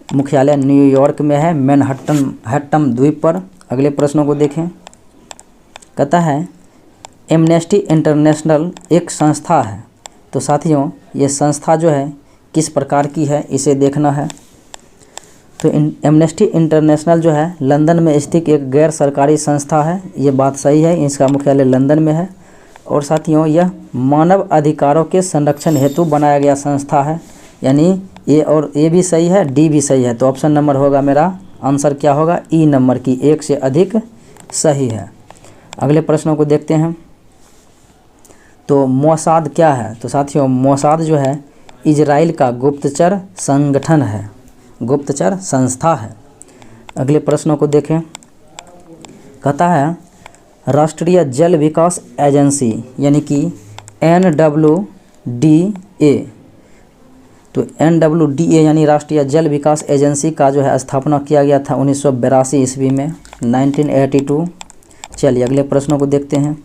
मुख्यालय न्यूयॉर्क में है, मैनहट्टन द्वीप पर। अगले प्रश्नों को देखें। कहता है एमनेस्टी इंटरनेशनल एक संस्था है, तो साथियों ये संस्था जो है किस प्रकार की है इसे देखना है। तो एमनेस्टी इंटरनेशनल जो है लंदन में स्थित एक गैर सरकारी संस्था है, ये बात सही है, इसका मुख्यालय लंदन में है। और साथियों यह मानव अधिकारों के संरक्षण हेतु बनाया गया संस्था है, यानी ए और ए भी सही है, डी भी सही है। तो ऑप्शन नंबर होगा मेरा आंसर क्या होगा, ई नंबर की, एक से अधिक सही है। अगले प्रश्नों को देखते हैं। तो मोसाद क्या है? तो साथियों मोसाद जो है इजराइल का गुप्तचर संगठन है, गुप्तचर संस्था है। अगले प्रश्नों को देखें। कहता है राष्ट्रीय जल विकास एजेंसी यानी कि NWDA, तो NWDA यानी राष्ट्रीय जल विकास एजेंसी का जो है स्थापना किया गया था 1982 ईस्वी में, 1982। चलिए अगले प्रश्नों को देखते हैं।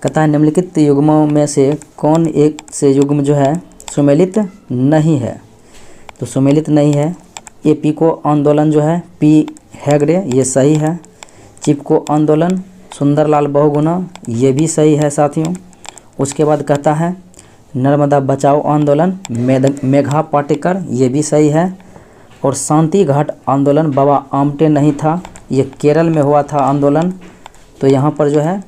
कहता है निम्नलिखित युग्मों में से कौन एक से युग्म जो है सुमेलित नहीं है? तो सुमेलित नहीं है। ये पीको आंदोलन जो है पी हेगड़े, ये सही है। चिपको आंदोलन सुंदरलाल बहुगुणा, ये भी सही है साथियों। उसके बाद कहता है नर्मदा बचाओ आंदोलन मेघा पाटेकर, ये भी सही है। और शांति घाट आंदोलन बाबा आमटे नहीं था, ये केरल में हुआ था आंदोलन, तो यहाँ पर जो है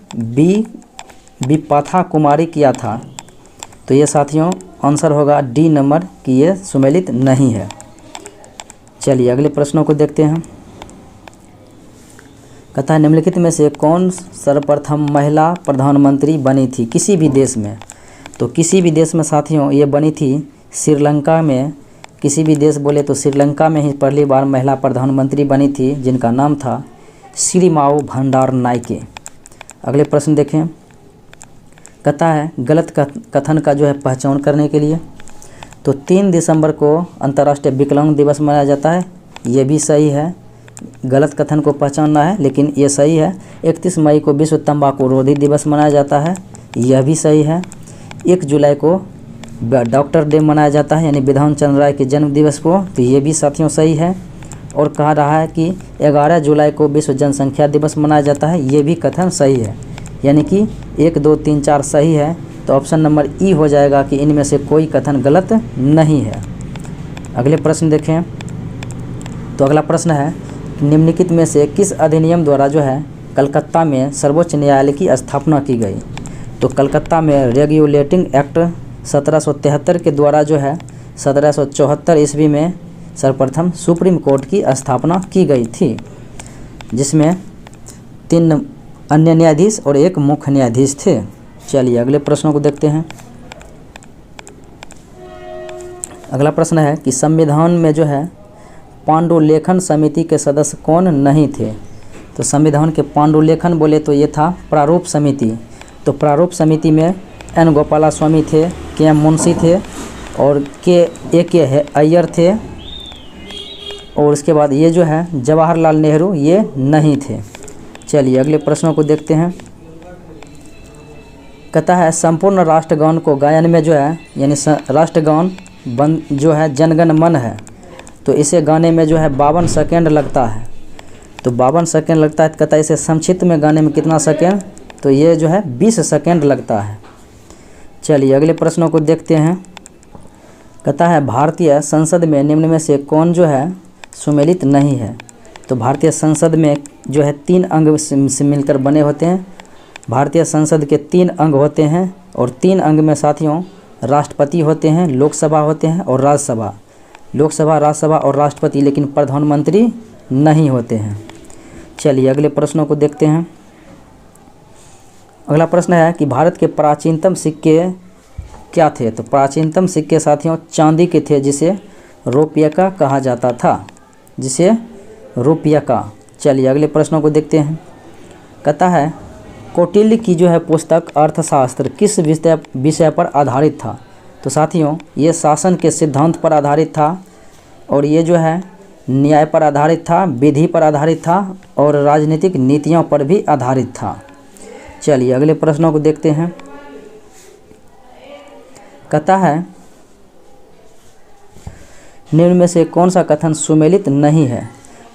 बी पाथा कुमारी किया था। तो ये साथियों आंसर होगा डी नंबर कि ये सुमेलित नहीं है। चलिए अगले प्रश्नों को देखते हैं। कहता है निम्नलिखित में से कौन सर्वप्रथम महिला प्रधानमंत्री बनी थी किसी भी देश में? तो किसी भी देश में साथियों ये बनी थी श्रीलंका में। किसी भी देश बोले तो श्रीलंका में ही पहली बार महिला प्रधानमंत्री बनी थी, जिनका नाम था श्रीमाऊ भंडार नायके। अगले प्रश्न देखें। कहता है गलत कथन का जो है पहचान करने के लिए, तो 3 दिसंबर को अंतर्राष्ट्रीय विकलांग दिवस मनाया जाता है, ये भी सही है। गलत कथन को पहचानना है लेकिन ये सही है। 31 मई को विश्व तंबाकू रोधी दिवस मनाया जाता है, यह भी सही है। 1 जुलाई को डॉक्टर डे मनाया जाता है, यानी विधान चंद्र राय के जन्म दिवस को, तो ये भी साथियों सही है। और कहा रहा है कि 11 जुलाई को विश्व जनसंख्या दिवस मनाया जाता है, ये भी कथन सही है, यानी कि 1, 2, 3, 4 सही है। तो ऑप्शन नंबर ई हो जाएगा कि इनमें से कोई कथन गलत नहीं है। अगले प्रश्न देखें। तो अगला प्रश्न है निम्नलिखित में से किस अधिनियम द्वारा जो है कलकत्ता में सर्वोच्च न्यायालय की स्थापना की गई? तो कलकत्ता में रेगुलेटिंग एक्ट 1773 के द्वारा जो है 1774 ईस्वी में सर्वप्रथम सुप्रीम कोर्ट की स्थापना की गई थी, जिसमें 3 अन्य न्यायाधीश और 1 मुख्य न्यायाधीश थे। चलिए अगले प्रश्नों को देखते हैं। अगला प्रश्न है कि संविधान में जो है पांडुलेखन समिति के सदस्य कौन नहीं थे? तो संविधान के पांडुलेखन बोले तो ये था प्रारूप समिति। तो प्रारूप समिति में एन गोपालास्वामी थे, के एम मुंशी थे और के अय्यर थे। और उसके बाद ये जो है जवाहरलाल नेहरू ये नहीं थे। चलिए अगले प्रश्नों को देखते हैं। कहता है संपूर्ण राष्ट्रगान को गायन में जो है यानी राष्ट्रगान जो है जनगण मन है, तो इसे गाने में जो है 52 सेकेंड लगता है। तो 52 सेकेंड लगता है। तो कहता है इसे संक्षिप्त में गाने में कितना सेकेंड? तो ये जो है 20 सेकेंड लगता है। चलिए अगले प्रश्नों को देखते हैं। कहता है भारतीय संसद में निम्न में से कौन जो है सुमेलित नहीं है? तो भारतीय संसद में जो है 3 अंग से मिलकर बने होते हैं। भारतीय संसद के 3 अंग होते हैं और 3 अंग में साथियों राष्ट्रपति होते हैं, लोकसभा होते हैं और राज्यसभा। लोकसभा, राज्यसभा और राष्ट्रपति, लेकिन प्रधानमंत्री नहीं होते हैं। चलिए अगले प्रश्नों को देखते हैं। अगला प्रश्न है कि भारत के प्राचीनतम सिक्के क्या थे? तो प्राचीनतम सिक्के साथियों चांदी के थे, जिसे रुपया कहा जाता था, जिसे रुपया का। चलिए अगले प्रश्नों को देखते हैं। कहता है कौटिल्य की जो है पुस्तक अर्थशास्त्र किस विषय पर आधारित था? तो साथियों ये शासन के सिद्धांत पर आधारित था और ये जो है न्याय पर आधारित था, विधि पर आधारित था और राजनीतिक नीतियों पर भी आधारित था। चलिए अगले प्रश्नों को देखते हैं। कहता है निम्न में से कौन सा कथन सुमेलित नहीं है?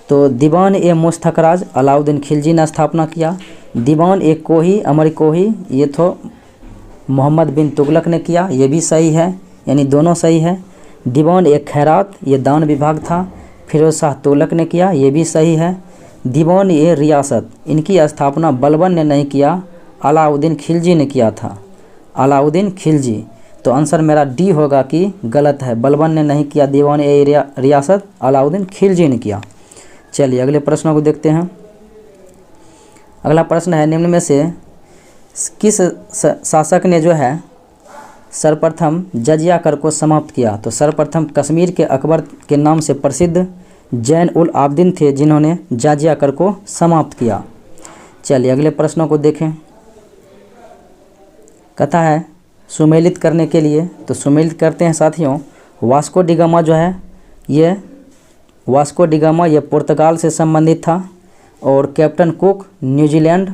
तो दीवान ए मुस्तखराज अलाउद्दीन खिलजी ने स्थापना किया। दीवान ए कोही अमर कोही ये तो मोहम्मद बिन तुगलक ने किया, ये भी सही है, यानी दोनों सही है। दीवान ए खैरात, ये दान विभाग था, फिरोज शाह तुगलक ने किया, ये भी सही है। दीवान ए रियासत, इनकी स्थापना बलबन ने नहीं किया, अलाउद्दीन खिलजी ने किया था, अलाउद्दीन खिलजी। तो आंसर मेरा डी होगा कि गलत है, बलबन ने नहीं किया दीवान ए रियासत, अलाउद्दीन खिलजी ने किया। चलिए अगले प्रश्नों को देखते हैं। अगला प्रश्न है, निम्न में से किस शासक ने जो है सर्वप्रथम जजिया कर को समाप्त किया? तो सर्वप्रथम कश्मीर के अकबर के नाम से प्रसिद्ध जैन उल आबदीन थे जिन्होंने जजिया कर को समाप्त किया। चलिए अगले प्रश्नों को देखें। कहता है सुमेलित करने के लिए, तो सुमेलित करते हैं साथियों। वास्को डी गामा जो है ये पुर्तगाल से संबंधित था, और कैप्टन कुक न्यूजीलैंड,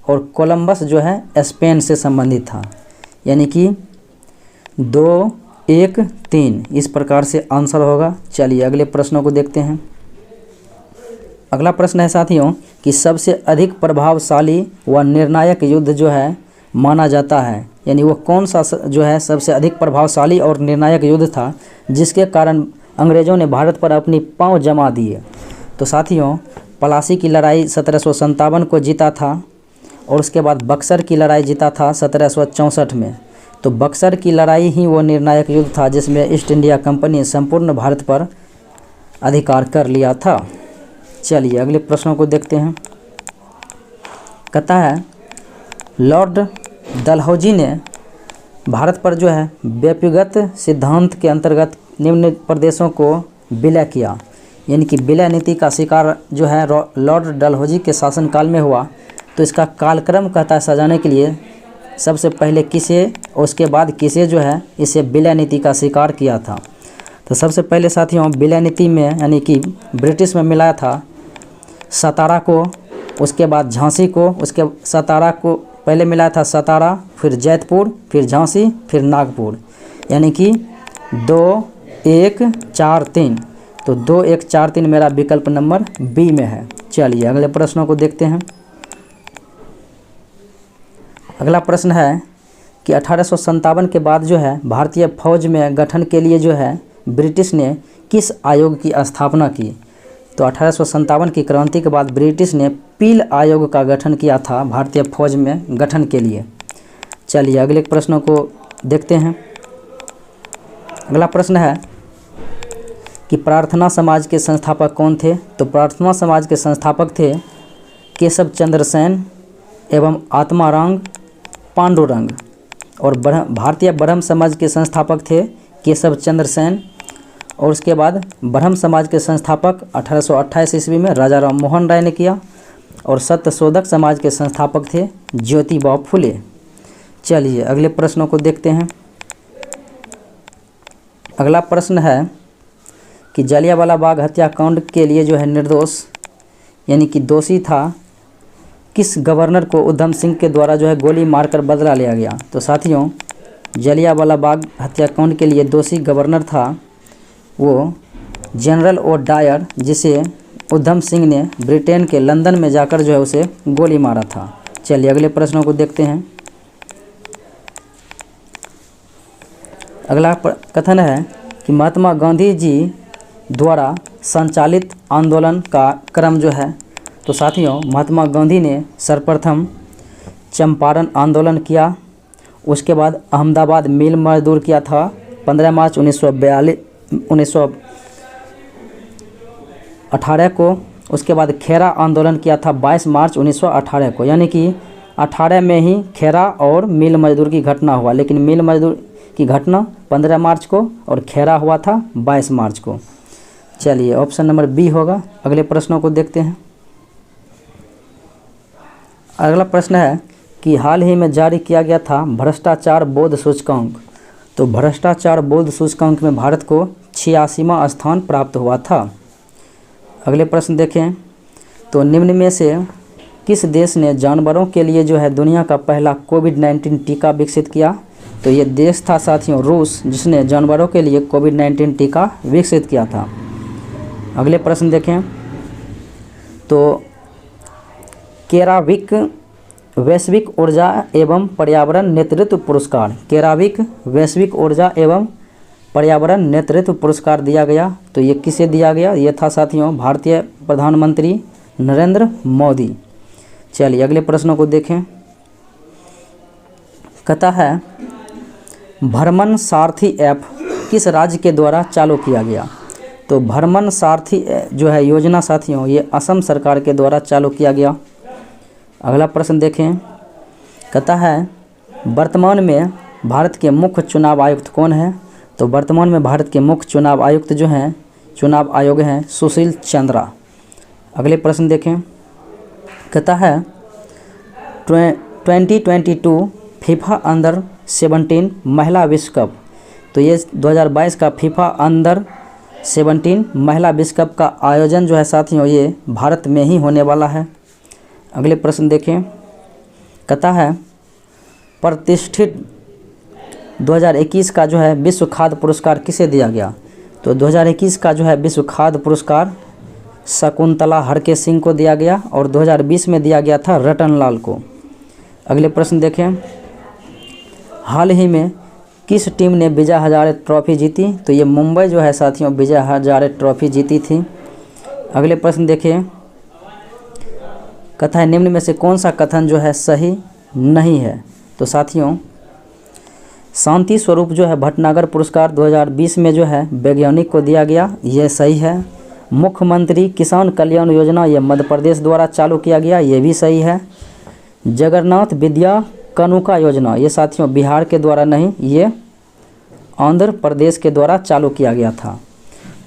और कोलंबस जो है स्पेन से संबंधित था। यानी कि 2, 1, 3 इस प्रकार से आंसर होगा। चलिए अगले प्रश्नों को देखते हैं। अगला प्रश्न है साथियों कि सबसे अधिक प्रभावशाली व निर्णायक युद्ध जो है माना जाता है, यानी वो कौन सा जो है सबसे अधिक प्रभावशाली और निर्णायक युद्ध था जिसके कारण अंग्रेज़ों ने भारत पर अपनी पाँव जमा दिए? तो साथियों पलासी की लड़ाई 1757 को जीता था, और उसके बाद बक्सर की लड़ाई जीता था 1764 में। तो बक्सर की लड़ाई ही वो निर्णायक युद्ध था जिसमें ईस्ट इंडिया कंपनी संपूर्ण भारत पर अधिकार कर लिया था। चलिए अगले प्रश्नों को देखते हैं। कहता है लॉर्ड डलहौजी ने भारत पर जो है व्यक्तिगत सिद्धांत के अंतर्गत निम्न प्रदेशों को विलय किया, यानी कि विलय नीति का शिकार जो है लॉर्ड डलहौजी के शासनकाल में हुआ। तो इसका कालक्रम कहता है सजाने के लिए सबसे पहले किसे और उसके बाद किसे जो है इसे विलय नीति का शिकार किया था। तो सबसे पहले साथियों विलय नीति में यानी कि ब्रिटिश में मिलाया था सतारा को, उसके बाद झांसी को, उसके सतारा को पहले मिलाया था सतारा, फिर जैतपुर, फिर झांसी, फिर नागपुर, यानी कि 2, 1, 4, 3। तो 2, 1, 4, 3 मेरा विकल्प नंबर बी में है। चलिए अगले प्रश्नों को देखते हैं। अगला प्रश्न है कि 1857 के बाद जो है भारतीय फौज में गठन के लिए जो है ब्रिटिश ने किस आयोग की स्थापना की? तो 1857 की क्रांति के बाद ब्रिटिश ने पील आयोग का गठन किया था भारतीय फौज में गठन के लिए। चलिए अगले प्रश्नों को देखते हैं। अगला प्रश्न है कि प्रार्थना समाज के संस्थापक कौन थे? तो प्रार्थना समाज के संस्थापक थे केशव चंद्र सेन एवं आत्माराम पांडुरंग, और भारतीय ब्रह्म समाज के संस्थापक थे केशव चंद्र सेन, और उसके बाद ब्रह्म समाज के संस्थापक 1828 ईस्वी में राजा राम मोहन राय ने किया, और सत्यशोधक समाज के संस्थापक थे ज्योतिबा फुले। चलिए अगले प्रश्नों को देखते हैं। अगला प्रश्न है कि जलियांवाला बाग हत्याकांड के लिए जो है निर्दोष यानी कि दोषी था किस गवर्नर को उधम सिंह के द्वारा जो है गोली मारकर बदला लिया गया? तो साथियों जलियांवाला बाग हत्याकांड के लिए दोषी गवर्नर था वो जनरल ओ डायर, जिसे उधम सिंह ने ब्रिटेन के लंदन में जाकर जो है उसे गोली मारा था। चलिए अगले प्रश्नों को देखते हैं। अगला कथन है कि महात्मा गांधी जी द्वारा संचालित आंदोलन का क्रम जो है, तो साथियों महात्मा गांधी ने सर्वप्रथम चंपारण आंदोलन किया, उसके बाद अहमदाबाद मिल मजदूर किया था 15 मार्च 1918 को, उसके बाद खेरा आंदोलन किया था 22 मार्च 1918 को, यानी कि 18 में ही खेरा और मिल मजदूर की घटना हुआ, लेकिन मिल मजदूर की घटना 15 मार्च को और खेरा हुआ था 22 मार्च को। चलिए ऑप्शन नंबर बी होगा। अगले प्रश्नों को देखते हैं। अगला प्रश्न है कि हाल ही में जारी किया गया था भ्रष्टाचार बोध सूचकांक, तो भ्रष्टाचार बोध सूचकांक में भारत को 86वां स्थान प्राप्त हुआ था। अगले प्रश्न देखें तो निम्न में से किस देश ने जानवरों के लिए जो है दुनिया का पहला कोविड-19 टीका विकसित किया? तो ये देश था साथियों रूस, जिसने जानवरों के लिए कोविड-19 टीका विकसित किया था। अगले प्रश्न देखें तो केराविक वैश्विक ऊर्जा एवं पर्यावरण नेतृत्व पुरस्कार, केराविक वैश्विक ऊर्जा एवं पर्यावरण नेतृत्व पुरस्कार दिया गया। तो ये किसे दिया गया? ये था साथियों भारतीय प्रधानमंत्री नरेंद्र मोदी। चलिए अगले प्रश्नों को देखें। कहता है भ्रमण सारथी ऐप किस राज्य के द्वारा चालू किया गया? तो भ्रमण सारथी जो है योजना साथियों ये असम सरकार के द्वारा चालू किया गया। अगला प्रश्न देखें। कहता है वर्तमान में भारत के मुख्य चुनाव आयुक्त कौन है? तो वर्तमान में भारत के मुख्य चुनाव आयुक्त जो हैं चुनाव आयोग हैं सुशील चंद्रा। अगले प्रश्न देखें। कहता है 2022 फीफा अंडर 17 महिला विश्व कप, तो ये 2022 का फीफा अंडर 17 महिला विश्व कप का आयोजन जो है साथियों ये भारत में ही होने वाला है। अगले प्रश्न देखें। कहता है प्रतिष्ठित 2021 का जो है विश्व खाद्य पुरस्कार किसे दिया गया? तो 2021 का जो है विश्व खाद्य पुरस्कार शकुंतला हरके सिंह को दिया गया और 2020 में दिया गया था रतन लाल को। अगले प्रश्न देखें। हाल ही में किस टीम ने विजय हजारे ट्रॉफी जीती? तो ये मुंबई जो है साथियों विजय हजारे ट्रॉफी जीती थी। अगले प्रश्न देखिए। कहता है निम्न में से कौन सा कथन जो है सही नहीं है? तो साथियों शांति स्वरूप जो है भटनागर पुरस्कार 2020 में जो है वैज्ञानिक को दिया गया, यह सही है। मुख्यमंत्री किसान कल्याण योजना ये मध्य प्रदेश द्वारा चालू किया गया, ये भी सही है। जगन्नाथ विद्या कानूका योजना ये साथियों बिहार के द्वारा नहीं, ये आंध्र प्रदेश के द्वारा चालू किया गया था।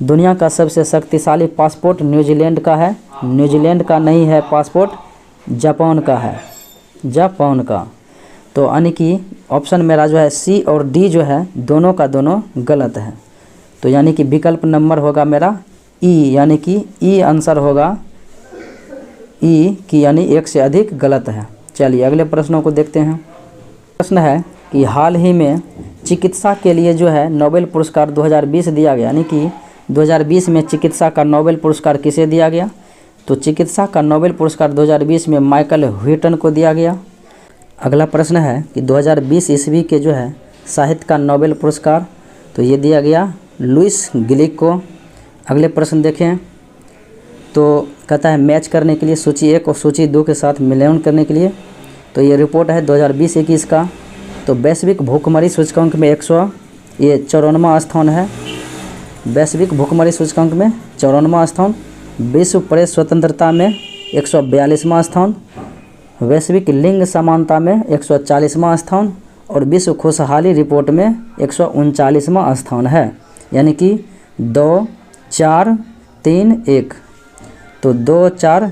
दुनिया का सबसे शक्तिशाली पासपोर्ट न्यूजीलैंड का है, न्यूजीलैंड का नहीं है पासपोर्ट, जापान का है, जापान का। तो यानी कि ऑप्शन मेरा जो है सी और डी जो है दोनों का दोनों गलत है। तो यानी कि विकल्प नंबर होगा मेरा ई, यानी कि ई आंसर होगा ई की यानी एक से अधिक गलत है। चलिए अगले प्रश्नों को देखते हैं। प्रश्न है कि हाल ही में चिकित्सा के लिए जो है नोबेल पुरस्कार 2020 दिया गया, यानी कि 2020 में चिकित्सा का नोबेल पुरस्कार किसे दिया गया? तो चिकित्सा का नोबेल पुरस्कार 2020 में माइकल ह्यूटन को दिया गया। अगला प्रश्न है कि 2020 ईस्वी के जो है साहित्य का नोबेल पुरस्कार तो ये दिया गया लुइस ग्लिक को। अगले प्रश्न देखें। तो कहता है मैच करने के लिए सूची 1 और सूची 2 के साथ मिलान करने के लिए, तो ये रिपोर्ट है 2020-21 का। तो वैश्विक भूखमरी सूचकांक में 194वां स्थान है, वैश्विक भूखमरी सूचकांक में 94वां स्थान। विश्व प्रेस स्वतंत्रता में 142वां स्थान, वैश्विक लिंग समानता में 140वां स्थान और विश्व खुशहाली रिपोर्ट में 139वां स्थान है। यानी कि 2 4 3 1, तो 2 4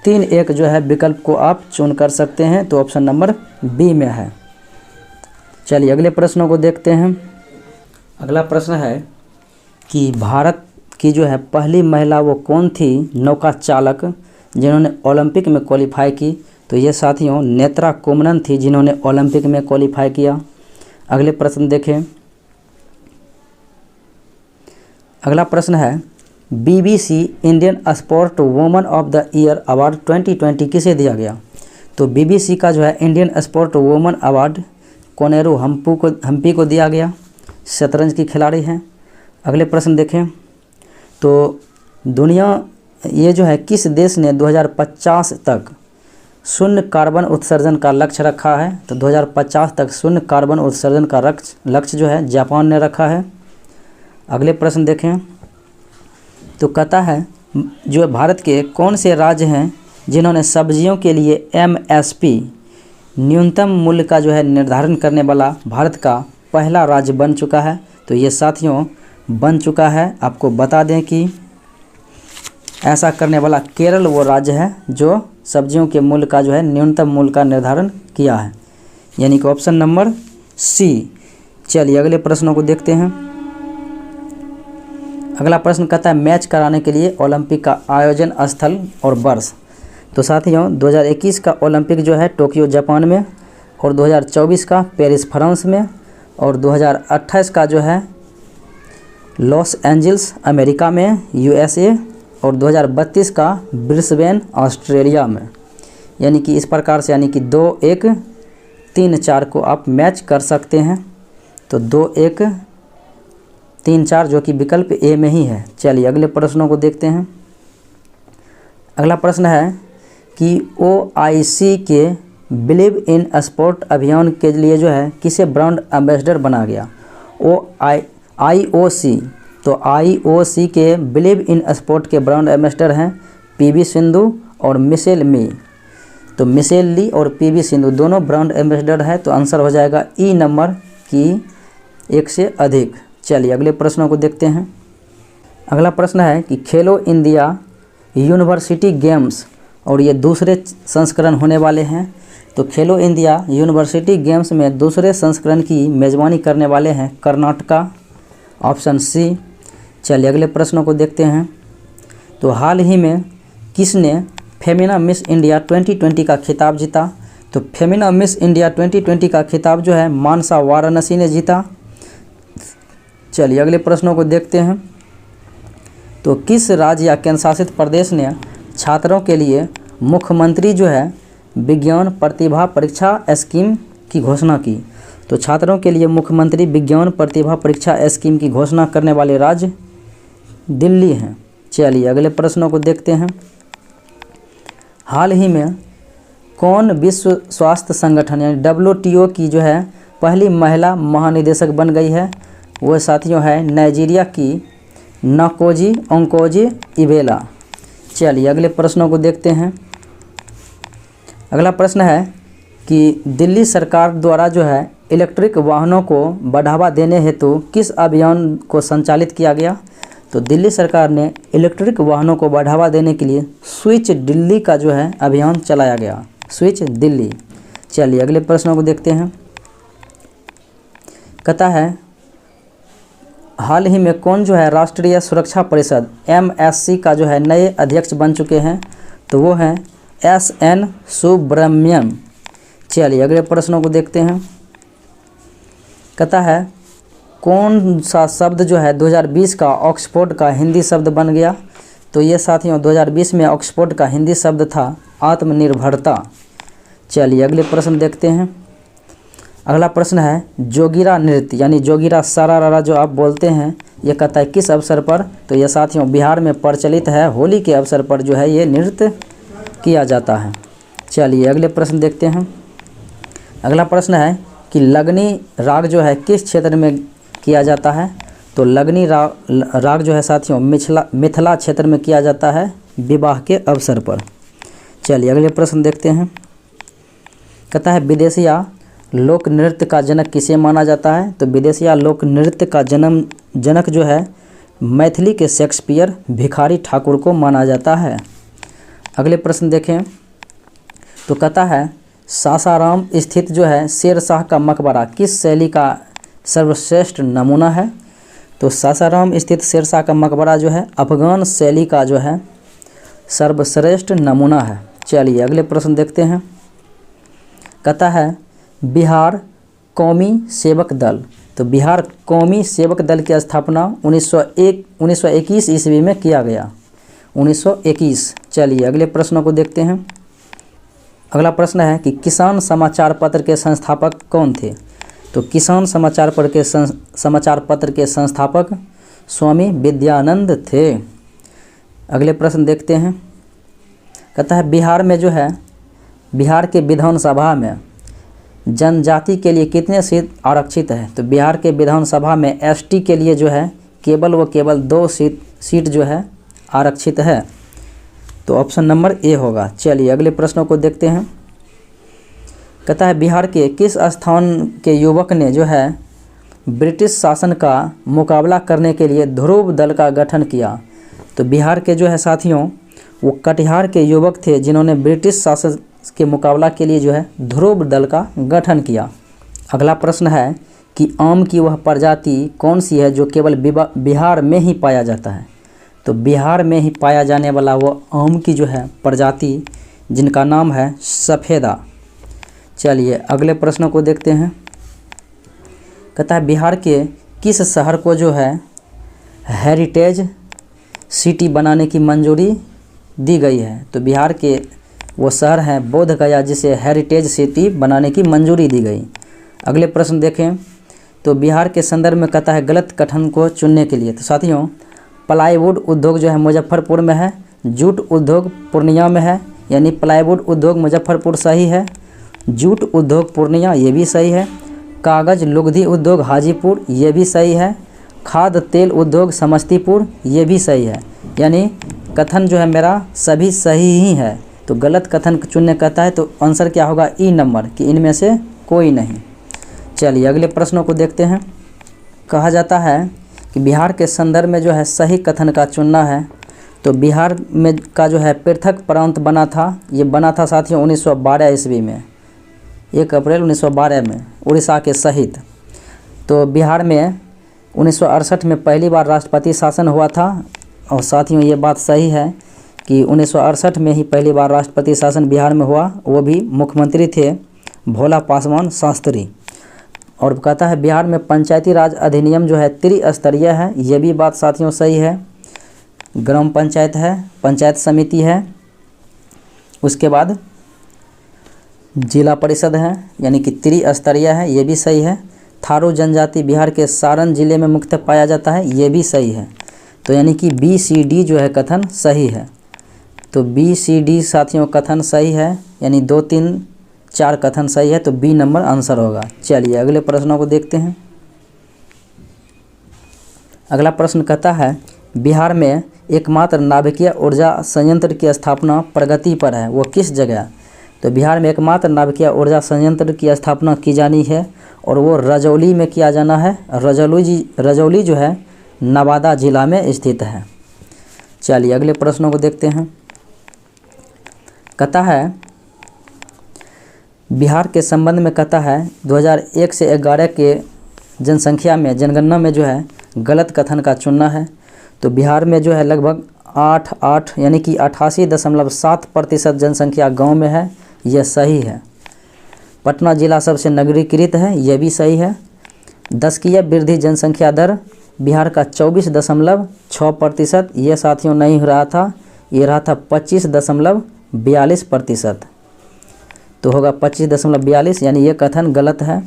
3 1 जो है विकल्प को आप चुन कर सकते हैं, तो ऑप्शन नंबर बी में है। चलिए अगले प्रश्नों को देखते हैं। अगला प्रश्न है कि भारत की जो है पहली महिला वो कौन थी नौका चालक जिन्होंने ओलंपिक में क्वालिफाई की? तो ये साथियों नेत्रा कुमनन थी जिन्होंने ओलंपिक में क्वालिफाई किया। अगले प्रश्न देखें। अगला प्रश्न है BBC Indian sport woman of the year award 2020 किसे दिया गया? तो BBC का जो है Indian sport woman award Koneru Humpy को दिया गया, शतरंज की खिलाड़ी हैं। अगले प्रश्न देखें। तो दुनिया ये जो है किस देश ने 2050 तक शून्य कार्बन उत्सर्जन का लक्ष्य रखा है? तो 2050 तक शून्य कार्बन उत्सर्जन का लक्ष्य जो है जापान ने रखा है। अगले प्रश्न देखें। तो कहता है जो भारत के कौन से राज्य हैं जिन्होंने सब्जियों के लिए MSP न्यूनतम मूल्य का जो है निर्धारण करने वाला भारत का पहला राज्य बन चुका है? तो ये साथियों बन चुका है। आपको बता दें कि ऐसा करने वाला केरल वो राज्य है जो सब्जियों के मूल्य का जो है न्यूनतम मूल्य का निर्धारण किया है, यानी कि ऑप्शन नंबर सी। चलिए अगले प्रश्नों को देखते हैं। अगला प्रश्न कहता है मैच कराने के लिए ओलंपिक का आयोजन स्थल और वर्ष। तो साथियों 2021 का ओलंपिक जो है टोक्यो जापान में और 2024 का पेरिस फ्रांस में और 2028 का जो है लॉस एंजल्स अमेरिका में USA और 2032 का ब्रिस्बेन ऑस्ट्रेलिया में। यानी कि इस प्रकार से, यानी कि 2 1 3 4 को आप मैच कर सकते हैं। तो 2 1 3 4 जो कि विकल्प ए में ही है। चलिए अगले प्रश्नों को देखते हैं। अगला प्रश्न है कि OIC के बिलीव इन स्पोर्ट अभियान के लिए जो है किसे ब्रांड एम्बेसडर बना गया? IOC, तो IOC के बिलीव इन स्पोर्ट के ब्रांड एम्बेसडर हैं PV सिंधु और मिशेल मी। तो मिशेल ली और PV सिंधु दोनों ब्रांड एम्बेसडर है। तो आंसर हो जाएगा ई नंबर की 1 से अधिक। चलिए अगले प्रश्नों को देखते हैं। अगला प्रश्न है कि खेलो इंडिया यूनिवर्सिटी गेम्स, और ये दूसरे संस्करण होने वाले हैं। तो खेलो इंडिया यूनिवर्सिटी गेम्स में दूसरे संस्करण की मेज़बानी करने वाले हैं कर्नाटका, ऑप्शन सी। चलिए अगले प्रश्नों को देखते हैं। तो हाल ही में किसने फेमिना मिस इंडिया 2020 का खिताब जीता? तो फेमिना मिस इंडिया 2020 का खिताब जो है मानसा वाराणसी ने जीता। चलिए अगले प्रश्नों को देखते हैं। तो किस राज्य या केंद्र शासित प्रदेश ने छात्रों के लिए मुख्यमंत्री जो है विज्ञान प्रतिभा परीक्षा स्कीम की घोषणा की? तो छात्रों के लिए मुख्यमंत्री विज्ञान प्रतिभा परीक्षा स्कीम की घोषणा करने वाले राज्य दिल्ली हैं। चलिए अगले प्रश्नों को देखते हैं। हाल ही में कौन विश्व स्वास्थ्य संगठन यानी WTO की जो है पहली महिला महानिदेशक बन गई है? वो साथियों है नाइजीरिया की नकोजी ओंकोजी इवेला। चलिए अगले प्रश्नों को देखते हैं। अगला प्रश्न है कि दिल्ली सरकार द्वारा जो है इलेक्ट्रिक वाहनों को बढ़ावा देने हेतु किस अभियान को संचालित किया गया? तो दिल्ली सरकार ने इलेक्ट्रिक वाहनों को बढ़ावा देने के लिए स्विच दिल्ली का जो है अभियान चलाया गया, स्विच दिल्ली। चलिए अगले प्रश्नों को देखते हैं। कहता है हाल ही में कौन जो है राष्ट्रीय सुरक्षा परिषद MSC का जो है नए अध्यक्ष बन चुके हैं? तो वो हैं SN सुब्रमण्यम। चलिए अगले प्रश्नों को देखते हैं। कहता है कौन सा शब्द जो है 2020 का ऑक्सफोर्ड का हिंदी शब्द बन गया? तो ये साथियों 2020 में ऑक्सफोर्ड का हिंदी शब्द था आत्मनिर्भरता। चलिए अगले प्रश्न देखते हैं। अगला प्रश्न है जोगिरा नृत्य यानी जोगिरा सारारा जो आप बोलते हैं, ये कहता है किस अवसर पर? तो ये साथियों बिहार में प्रचलित है, होली के अवसर पर जो है ये नृत्य किया जाता है। चलिए अगले प्रश्न देखते हैं। अगला प्रश्न है कि लगनी राग जो है किस क्षेत्र में किया जाता है? तो लगनी राग जो है साथियों मिथिला क्षेत्र में किया जाता है विवाह के अवसर पर। चलिए अगले प्रश्न देखते हैं। कहता है विदेशिया लोक नृत्य का जनक किसे माना जाता है? तो विदेशिया लोक नृत्य का जनक जो है मैथिली के शेक्सपियर भिखारी ठाकुर को माना जाता है। अगले प्रश्न देखें। तो कहता है सासाराम स्थित जो है शेर शाह का मकबरा किस शैली का सर्वश्रेष्ठ नमूना है? तो सासाराम स्थित शेर शाह का मकबरा जो है अफगान शैली का जो है सर्वश्रेष्ठ नमूना है। चलिए अगले प्रश्न देखते हैं। कहता है बिहार कौमी सेवक दल, तो बिहार कौमी सेवक दल की स्थापना 1921 ईस्वी में किया गया, 1921। चलिए अगले प्रश्नों को देखते हैं। अगला प्रश्न है कि किसान समाचार पत्र के संस्थापक कौन थे? तो किसान समाचार पत्र के संस्थापक स्वामी विद्यानंद थे। अगले प्रश्न देखते हैं। कहता है बिहार में जो है बिहार के विधानसभा में जनजाति के लिए कितने सीट आरक्षित है? तो बिहार के विधानसभा में ST के लिए जो है केवल 2 सीट जो है आरक्षित है। तो ऑप्शन नंबर ए होगा। चलिए अगले प्रश्नों को देखते हैं। कहता है बिहार के किस स्थान के युवक ने जो है ब्रिटिश शासन का मुकाबला करने के लिए ध्रुव दल का गठन किया? तो बिहार के जो है साथियों वो कटिहार के युवक थे जिन्होंने ब्रिटिश शासन के मुकाबला के लिए जो है ध्रुव दल का गठन किया। अगला प्रश्न है कि आम की वह प्रजाति कौन सी है जो केवल बिहार में ही पाया जाता है? तो बिहार में ही पाया जाने वाला वो आम की जो है प्रजाति जिनका नाम है सफ़ेदा। चलिए अगले प्रश्नों को देखते हैं। कहता है बिहार के किस शहर को जो है हेरिटेज सिटी बनाने की मंजूरी दी गई है? तो बिहार के वो शहर है बोध गया, जिसे हेरिटेज सिटी बनाने की मंजूरी दी गई। अगले प्रश्न देखें तो बिहार के संदर्भ में कहता है गलत कथन को चुनने के लिए। तो साथियों, प्लाईवुड उद्योग जो है मुजफ्फरपुर में है, जूट उद्योग पूर्णिया में है, यानी प्लाईवुड उद्योग मुजफ्फरपुर सही है, जूट उद्योग पूर्णिया ये भी सही है, कागज़ लुगदी उद्योग हाजीपुर ये भी सही है, खाद्य तेल उद्योग समस्तीपुर ये भी सही है। यानी कथन जो है मेरा सभी सही ही है। तो गलत कथन चुनने कहता है तो आंसर क्या होगा, ई नंबर, कि इनमें से कोई नहीं। चलिए अगले प्रश्नों को देखते हैं। कहा जाता है कि बिहार के संदर्भ में जो है सही कथन का चुनना है। तो बिहार में का जो है पृथक प्रांत बना था, ये बना था साथियों 1912 ईस्वी में, 1 अप्रैल 1912 में उड़ीसा के सहित। तो बिहार में 1968 में पहली बार राष्ट्रपति शासन हुआ था। और साथियों ये बात सही है कि 1968 में ही पहली बार राष्ट्रपति शासन बिहार में हुआ, वो भी मुख्यमंत्री थे भोला पासवान शास्त्री। और कहता है बिहार में पंचायती राज अधिनियम जो है त्रिस्तरीय है, ये भी बात साथियों सही है। ग्राम पंचायत है, पंचायत समिति है, उसके बाद जिला परिषद है, यानी कि त्रिस्तरीय है, ये भी सही है। थारू जनजाति बिहार के सारण जिले में मुख्यतः पाया जाता है, ये भी सही है। तो यानी कि BCD जो है कथन सही है। तो BCD साथियों कथन सही है, यानी 2, 3, 4 कथन सही है, तो B नंबर आंसर होगा। चलिए अगले प्रश्नों को देखते हैं। अगला प्रश्न कहता है बिहार में एकमात्र नाभिकीय ऊर्जा संयंत्र की स्थापना प्रगति पर है, वो किस जगह? तो बिहार में एकमात्र नाभिकीय ऊर्जा संयंत्र की स्थापना की जानी है और वो रजौली में किया जाना है। रजौली जो है नवादा जिला में स्थित है। चलिए अगले प्रश्नों को देखते हैं। कहता है बिहार के संबंध में कहता है 2001 से 11 के जनगणना में जो है गलत कथन का चुनना है। तो बिहार में जो है लगभग 8 यानी कि 88.7% जनसंख्या गांव में है, यह सही है। पटना जिला सबसे नगरीकृत है, यह भी सही है। दशकीय वृद्धि जनसंख्या दर बिहार का 24.6%, ये साथियों नहीं हो रहा था, ये रहा था 25.42%। तो होगा 25.42, यानी ये कथन गलत है।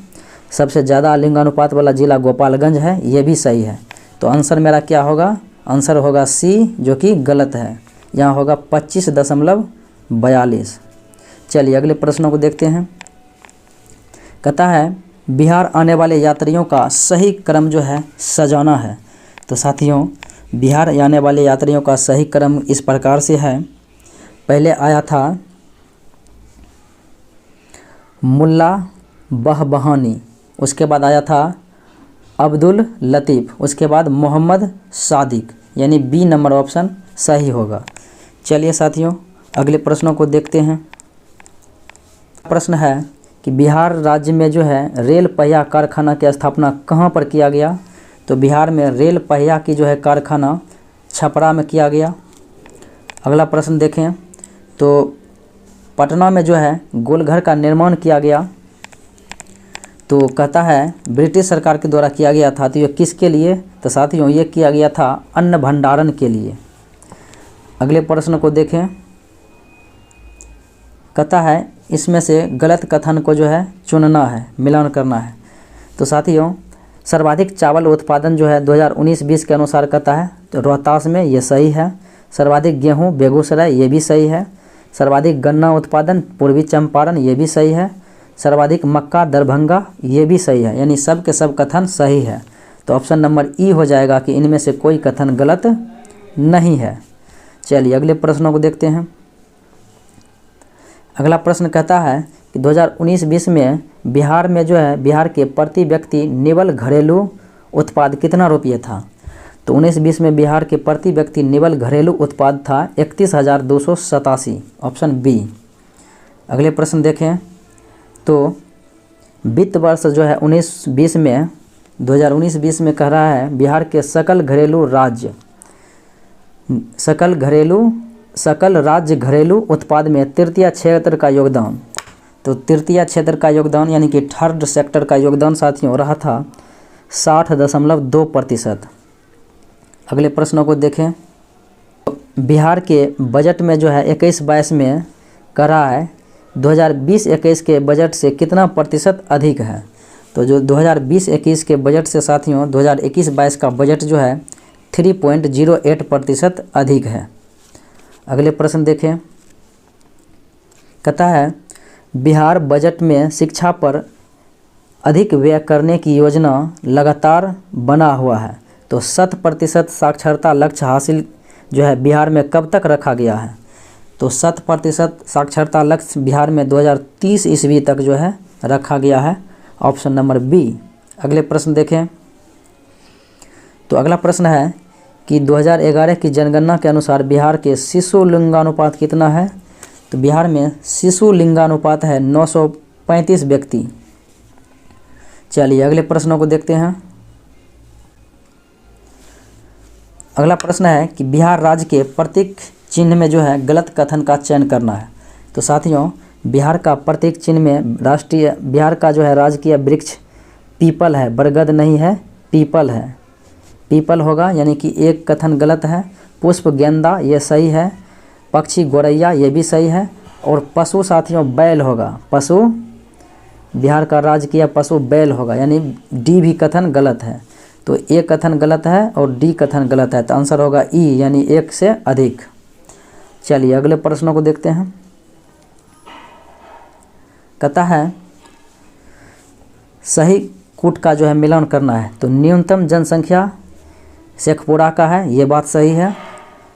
सबसे ज़्यादा लिंगानुपात वाला जिला गोपालगंज है, ये भी सही है। तो आंसर मेरा क्या होगा, आंसर होगा C, जो कि गलत है। यहाँ होगा 25.42। चलिए अगले प्रश्नों को देखते हैं। कहता है बिहार आने वाले यात्रियों का सही क्रम जो है सजाना है। तो साथियों बिहार आने वाले यात्रियों का सही क्रम इस प्रकार से है। पहले आया था मुल्ला बहबहानी, उसके बाद आया था अब्दुल लतीफ़, उसके बाद मोहम्मद सादिक, यानी B नंबर ऑप्शन सही होगा। चलिए साथियों अगले प्रश्नों को देखते हैं। प्रश्न है कि बिहार राज्य में जो है रेल पहिया कारखाना की स्थापना कहाँ पर किया गया? तो बिहार में रेल पहिया की जो है कारखाना छपरा में किया गया। अगला प्रश्न देखें तो पटना में जो है गोलघर का निर्माण किया गया। तो कहता है ब्रिटिश सरकार के द्वारा किया गया था। तो ये किसके लिए? तो साथियों ये किया गया था अन्न भंडारण के लिए। अगले प्रश्न को देखें। कहता है इसमें से गलत कथन को जो है चुनना है, मिलान करना है। तो साथियों सर्वाधिक चावल उत्पादन जो है 2019-20 के अनुसार कहता है तो रोहतास में, ये सही है। सर्वाधिक गेहूं बेगूसराय, ये भी सही है। सर्वाधिक गन्ना उत्पादन पूर्वी चंपारण, ये भी सही है। सर्वाधिक मक्का दरभंगा, ये भी सही है। यानी सब के सब कथन सही है। तो ऑप्शन नंबर ई हो जाएगा कि इनमें से कोई कथन गलत नहीं है। चलिए अगले प्रश्नों को देखते हैं। अगला प्रश्न कहता है कि 2019-20 में बिहार में जो है बिहार के प्रति व्यक्ति निवल घरेलू उत्पाद कितना रुपये था? तो 19-20 में बिहार के प्रति व्यक्ति निवल घरेलू उत्पाद था 31,287, ऑप्शन बी। अगले प्रश्न देखें तो वित्त वर्ष जो है 19-20 में 2019-20 में कह रहा है बिहार के सकल राज्य घरेलू उत्पाद में तृतीय क्षेत्र का योगदान। तो तृतीय क्षेत्र का योगदान यानी कि थर्ड सेक्टर का योगदान साथियों रहा था 60.2%। अगले प्रश्नों को देखें। बिहार के बजट में जो है 21-22 में कह रहा है 2020-21 के बजट से कितना प्रतिशत अधिक है। तो जो 2020-21 के बजट से साथियों 2021-22 का बजट जो है 3.08% अधिक है। अगले प्रश्न देखें, कहता है बिहार बजट में शिक्षा पर अधिक व्यय करने की योजना लगातार बना हुआ है। तो 100% साक्षरता लक्ष्य हासिल जो है बिहार में कब तक रखा गया है। तो 100% साक्षरता लक्ष्य बिहार में 2030 ईस्वी तक जो है रखा गया है, ऑप्शन नंबर बी। अगले प्रश्न देखें, तो अगला प्रश्न है कि 2011 की जनगणना के अनुसार बिहार के शिशु लिंगानुपात कितना है। तो बिहार में शिशु लिंगानुपात है 935 व्यक्ति। चलिए अगले प्रश्नों को देखते हैं। अगला प्रश्न है कि बिहार राज्य के प्रतीक चिन्ह में जो है गलत कथन का चयन करना है। तो साथियों बिहार का प्रतीक चिन्ह में बिहार का जो है राजकीय वृक्ष पीपल है, बरगद नहीं है, पीपल है, पीपल होगा, यानी कि एक कथन गलत है। पुष्प गेंदा ये सही है, पक्षी गोरैया ये भी सही है, और पशु साथियों बैल होगा, पशु बिहार का राजकीय पशु बैल होगा, यानी डी भी कथन गलत है। तो ए कथन गलत है और डी कथन गलत है, तो आंसर होगा ई, यानी एक से अधिक। चलिए अगले प्रश्नों को देखते हैं। कहता है सही कूट का जो है मिलान करना है। तो न्यूनतम जनसंख्या शेखपुरा का है, ये बात सही है।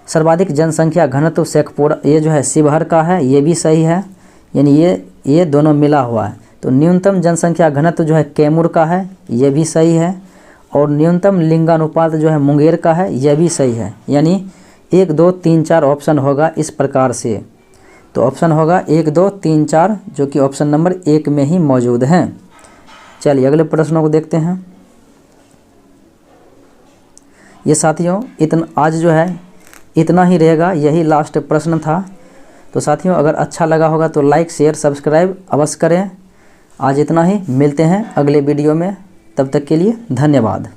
सर्वाधिक जनसंख्या घनत्व शेखपुरा ये जो है शिवहर का है, ये भी सही है, यानी ये दोनों मिला हुआ है। तो न्यूनतम जनसंख्या घनत्व जो है कैमूर का है, ये भी सही है, और न्यूनतम लिंगानुपात जो है मुंगेर का है, यह भी सही है, यानी 1 2 3 4 ऑप्शन होगा इस प्रकार से। तो ऑप्शन होगा 1 2 3 4 जो कि ऑप्शन नंबर 1 में ही मौजूद हैं। चलिए अगले प्रश्नों को देखते हैं। ये साथियों आज जो है इतना ही रहेगा, यही लास्ट प्रश्न था। तो साथियों अगर अच्छा लगा होगा तो लाइक शेयर सब्सक्राइब अवश्य करें। आज इतना ही, मिलते हैं अगले वीडियो में, तब तक के लिए धन्यवाद।